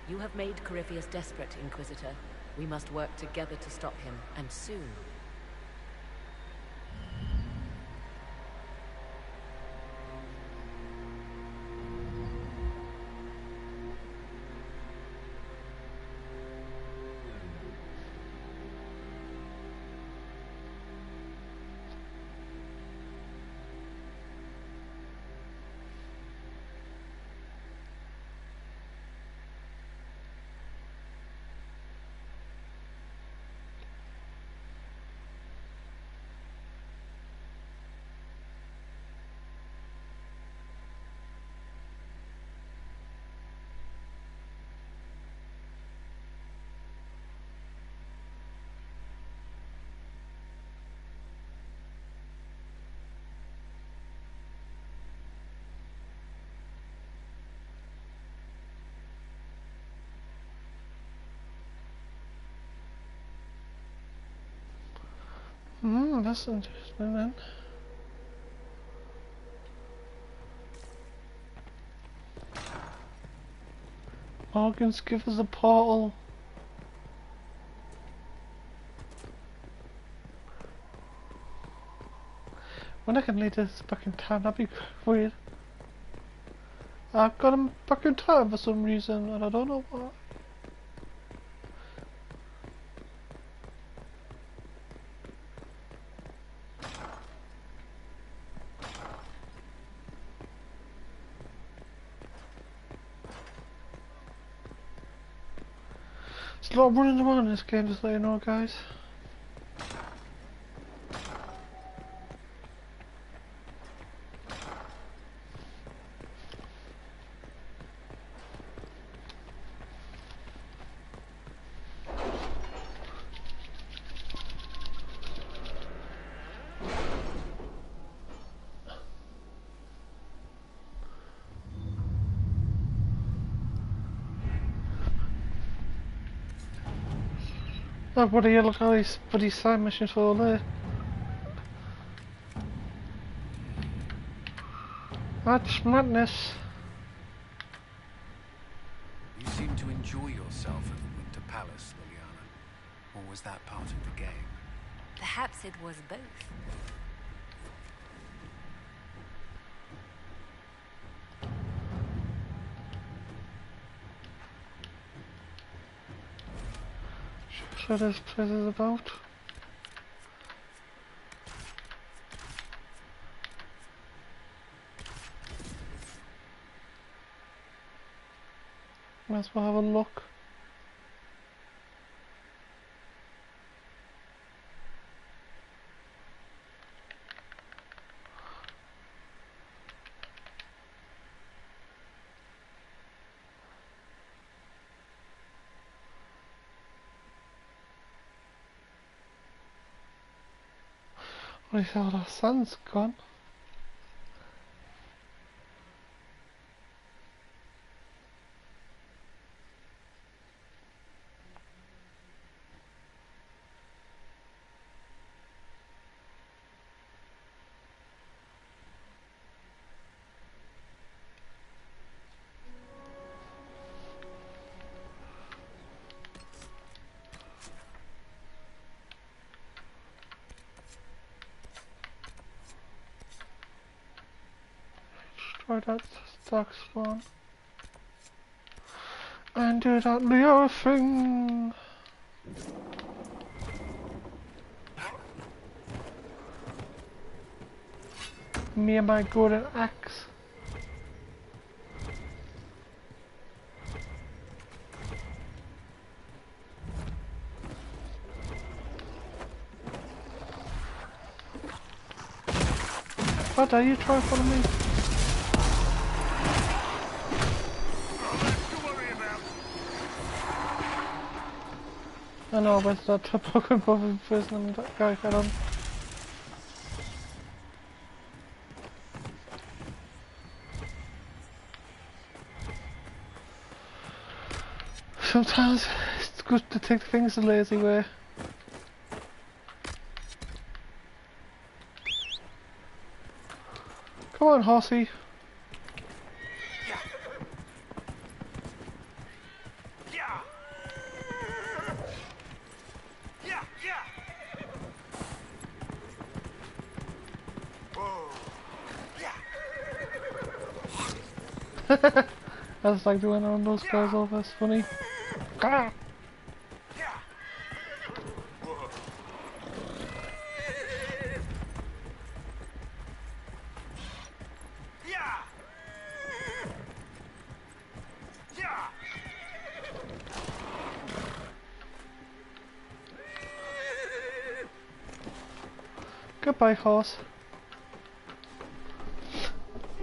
You have made Corypheus desperate, Inquisitor. We must work together to stop him, and soon. That's interesting then. Morgans, give us a portal. When I can lead us back in time, that'd be weird. I've got him back in time for some reason, and I don't know why. There's a lot of running around in this game, just so you know, guys. Look, what are you look at these bloody side missions for all there? That's madness. You seem to enjoy yourself at the Winter Palace, Liliana. Or was that part of the game? Perhaps it was both. So this place is about. Might as well have a look. I thought our sun's gone. destroy that dark spawn. And do that Leo thing. Me and my golden axe. What are you trying to follow me? I know, but that Pokemon both first and that guy fell on. Sometimes it's good to take things the lazy way. Come on, horsey. That's like doing on those guys over, it's funny. Ah. Goodbye, horse.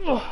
Ugh.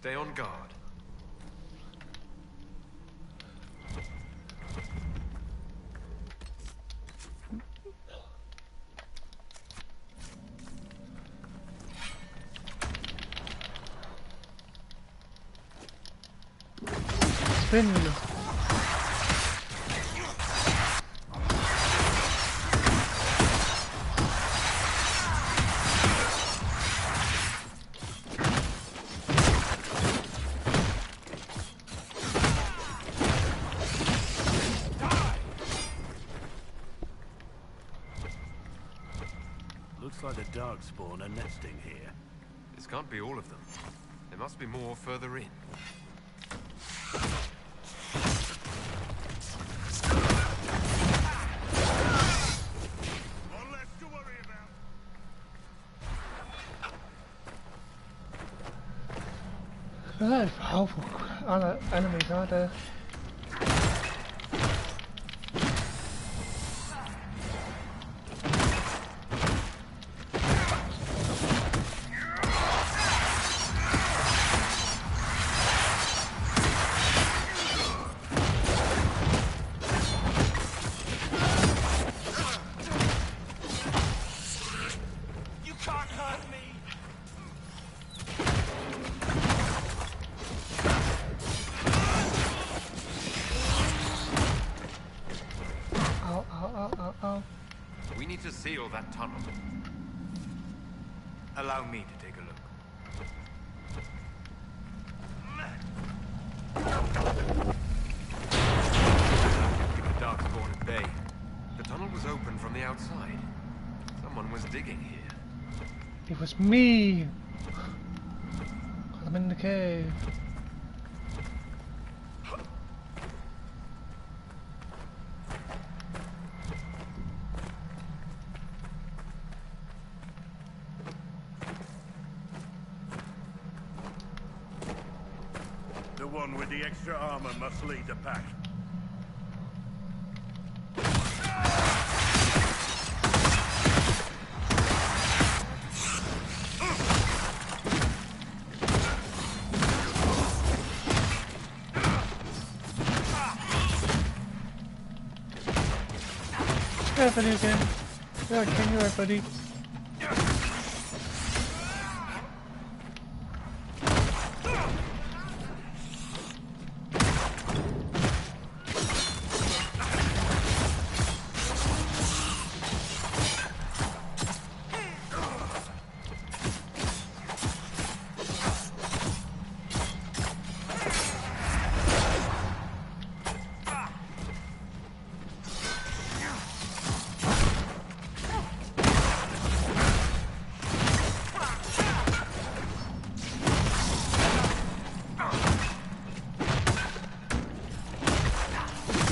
Stay on guard. Spin. Looks like the Darkspawn are nesting here. This can't be all of them. There must be more further in. They're very powerful enemies, aren't they? We need to seal that tunnel. Allow me to take a look. Keep the Darkspawn at bay. The tunnel was open from the outside. digging here? It was me! I'm in the cave. The one with the extra armor must lead the pack. Everybody again. Yeah, can you everybody?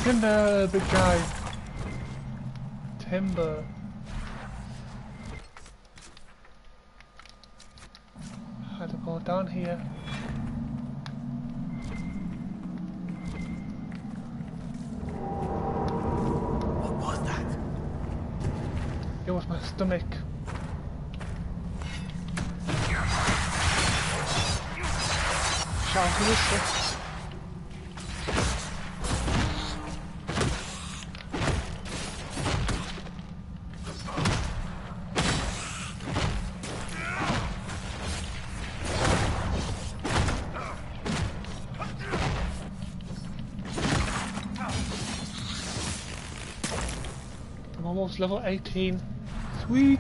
Timber, big guy. Timber. Had to go down here. What was that? It was my stomach. Shout to the shift. I'm almost level 18. Sweet!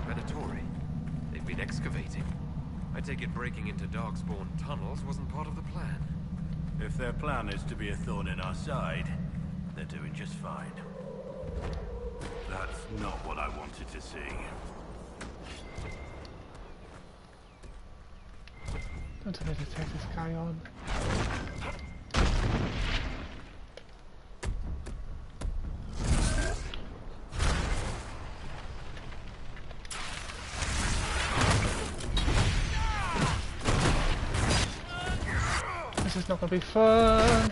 Predatory. They've been excavating. I take it breaking into Darkspawn tunnels wasn't part of the plan. If their plan is to be a thorn in our side, they're doing just fine. That's not what I wanted to see. Don't tell me to take this guy on. This is not gonna be fun.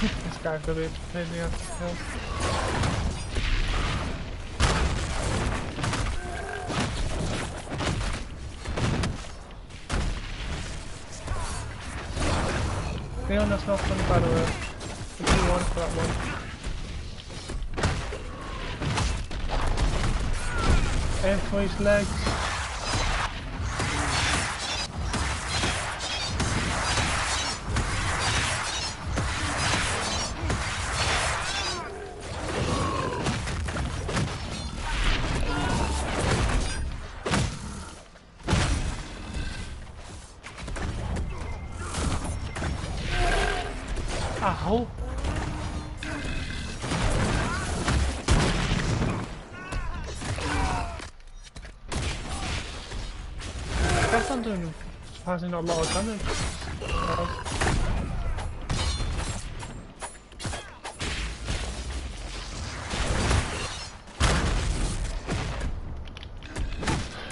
This guy's gonna be a pain in the ass to kill. Leon, that's not funny by the way. I'll give you one for that one. Aim for his legs. Ow! That's not doing surprisingly not a lot of damage.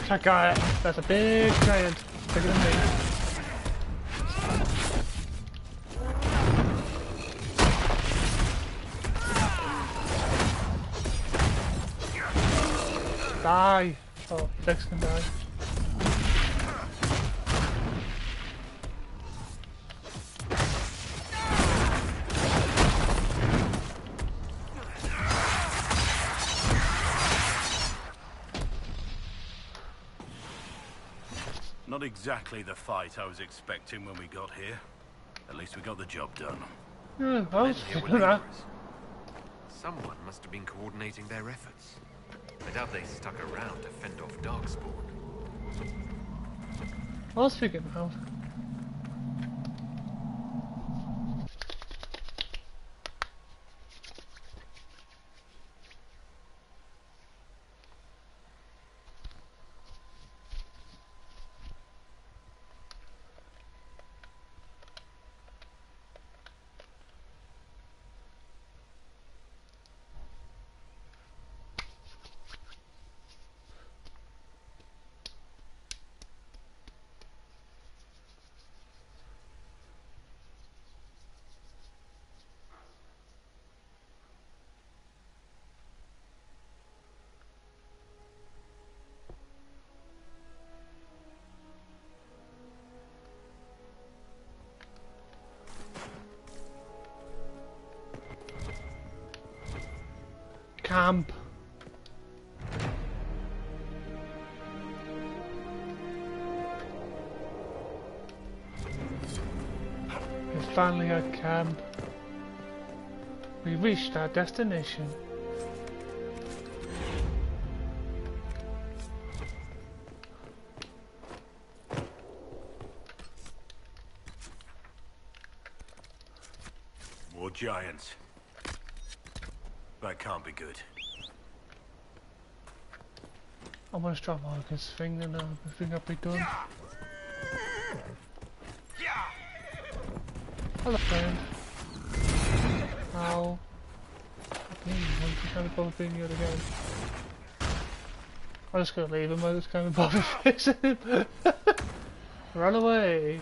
That guy, that's a big giant, bigger than me. Die! Oh, Dex can die. Not exactly the fight I was expecting when we got here. At least we got the job done. Yeah, I was Here were thinking that. laborers. Someone must have been coordinating their efforts. I doubt they stuck around to fend off darkspawn. I was thinking that. Camp. It's finally at camp. We reached our destination. More giants. That can't be good. I want to strike Marcus thing and I think I'll be done. Hello friend. Ow. I'm kind of bothered being the other guy. I'm just gonna leave him, I just kind of bothered fixing him. Run away.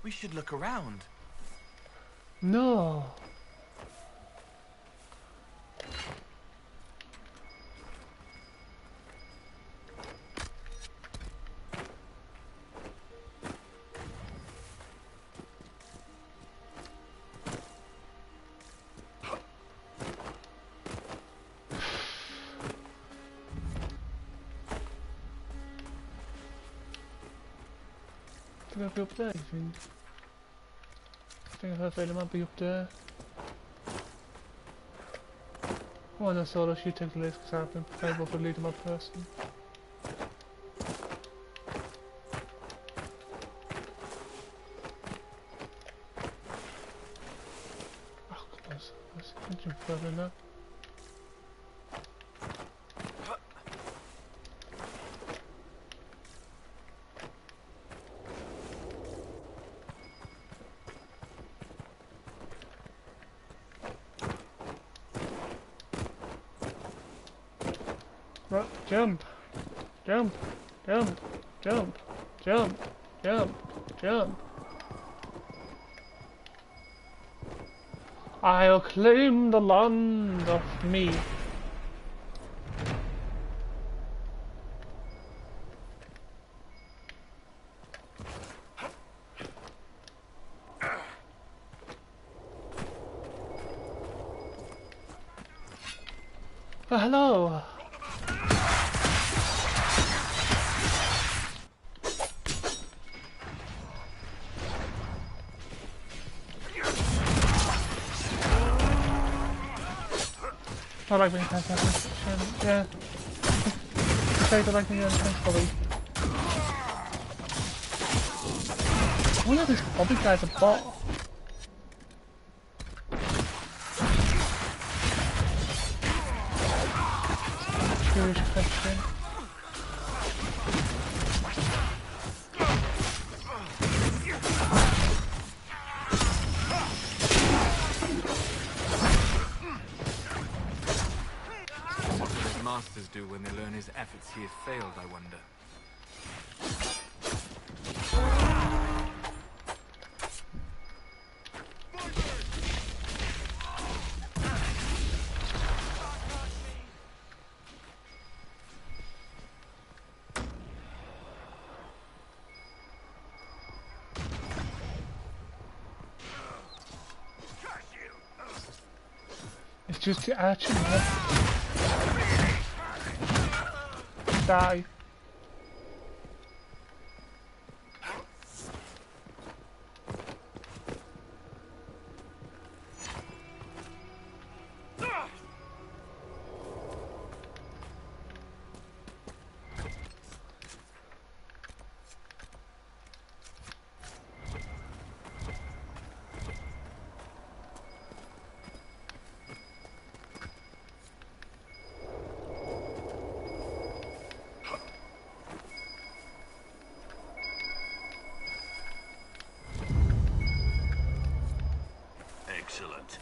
We should look around. No. Can I be up there, you think? I think I have a feeling I might be up there. Come on, Solo, you take the list because I've been playable for leading my person. Oh, God, that's inching further than that. Right, jump, jump, jump, jump, jump, jump, jump. I'll claim the land of me. Oh, hello. I like being attacked like this. Yeah. Okay, I like being attacked probably. One of these Bobby guys a bot. Curious question. Masters do when they learn his efforts he has failed, I wonder. just actually die. Excellent.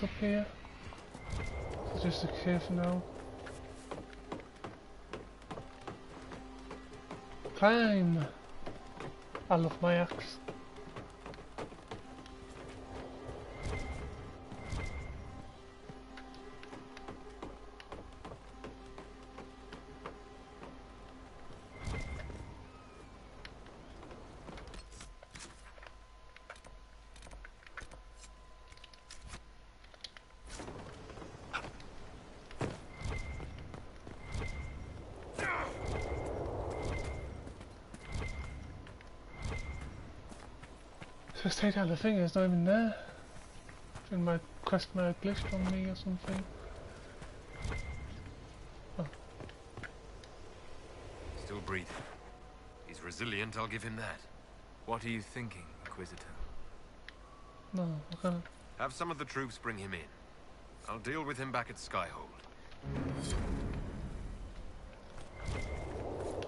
Up here. It's just a cave now. Climb! I love my axe. Just take out the thing, it's not even there. And my quest might have glitched on me or something. Oh. Still breathing. He's resilient, I'll give him that. What are you thinking, Inquisitor? No, I can't. Have some of the troops bring him in. I'll deal with him back at Skyhold.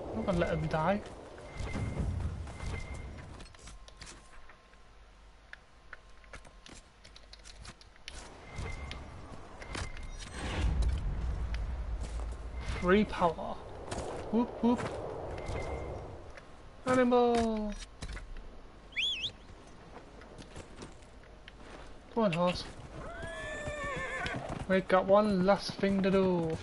I'm not gonna let him die. Free power. Whoop whoop. Animal. Come on, horse. We got one last thing to do.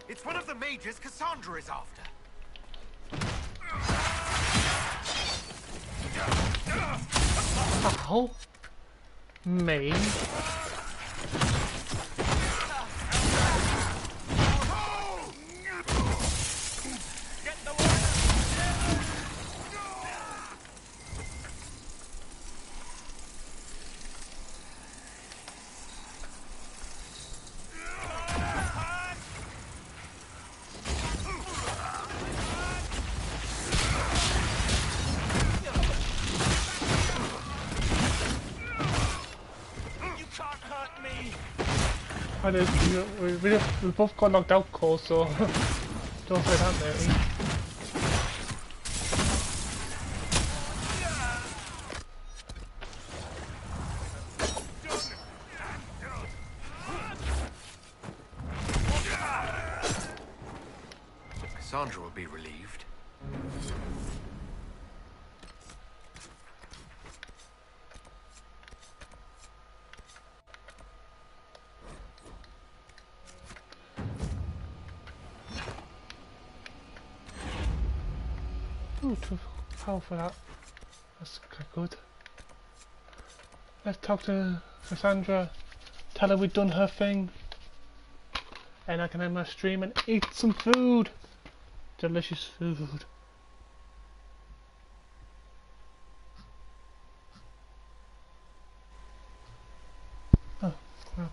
It's one of the mages Cassandra is after. Ow. Me. We both got knocked out, Cole, so don't say that, mate. Cassandra will be relieved. Ooh, too powerful for that. That's quite good. Let's talk to Cassandra, tell her we've done her thing, and I can end my stream and eat some food. Delicious food.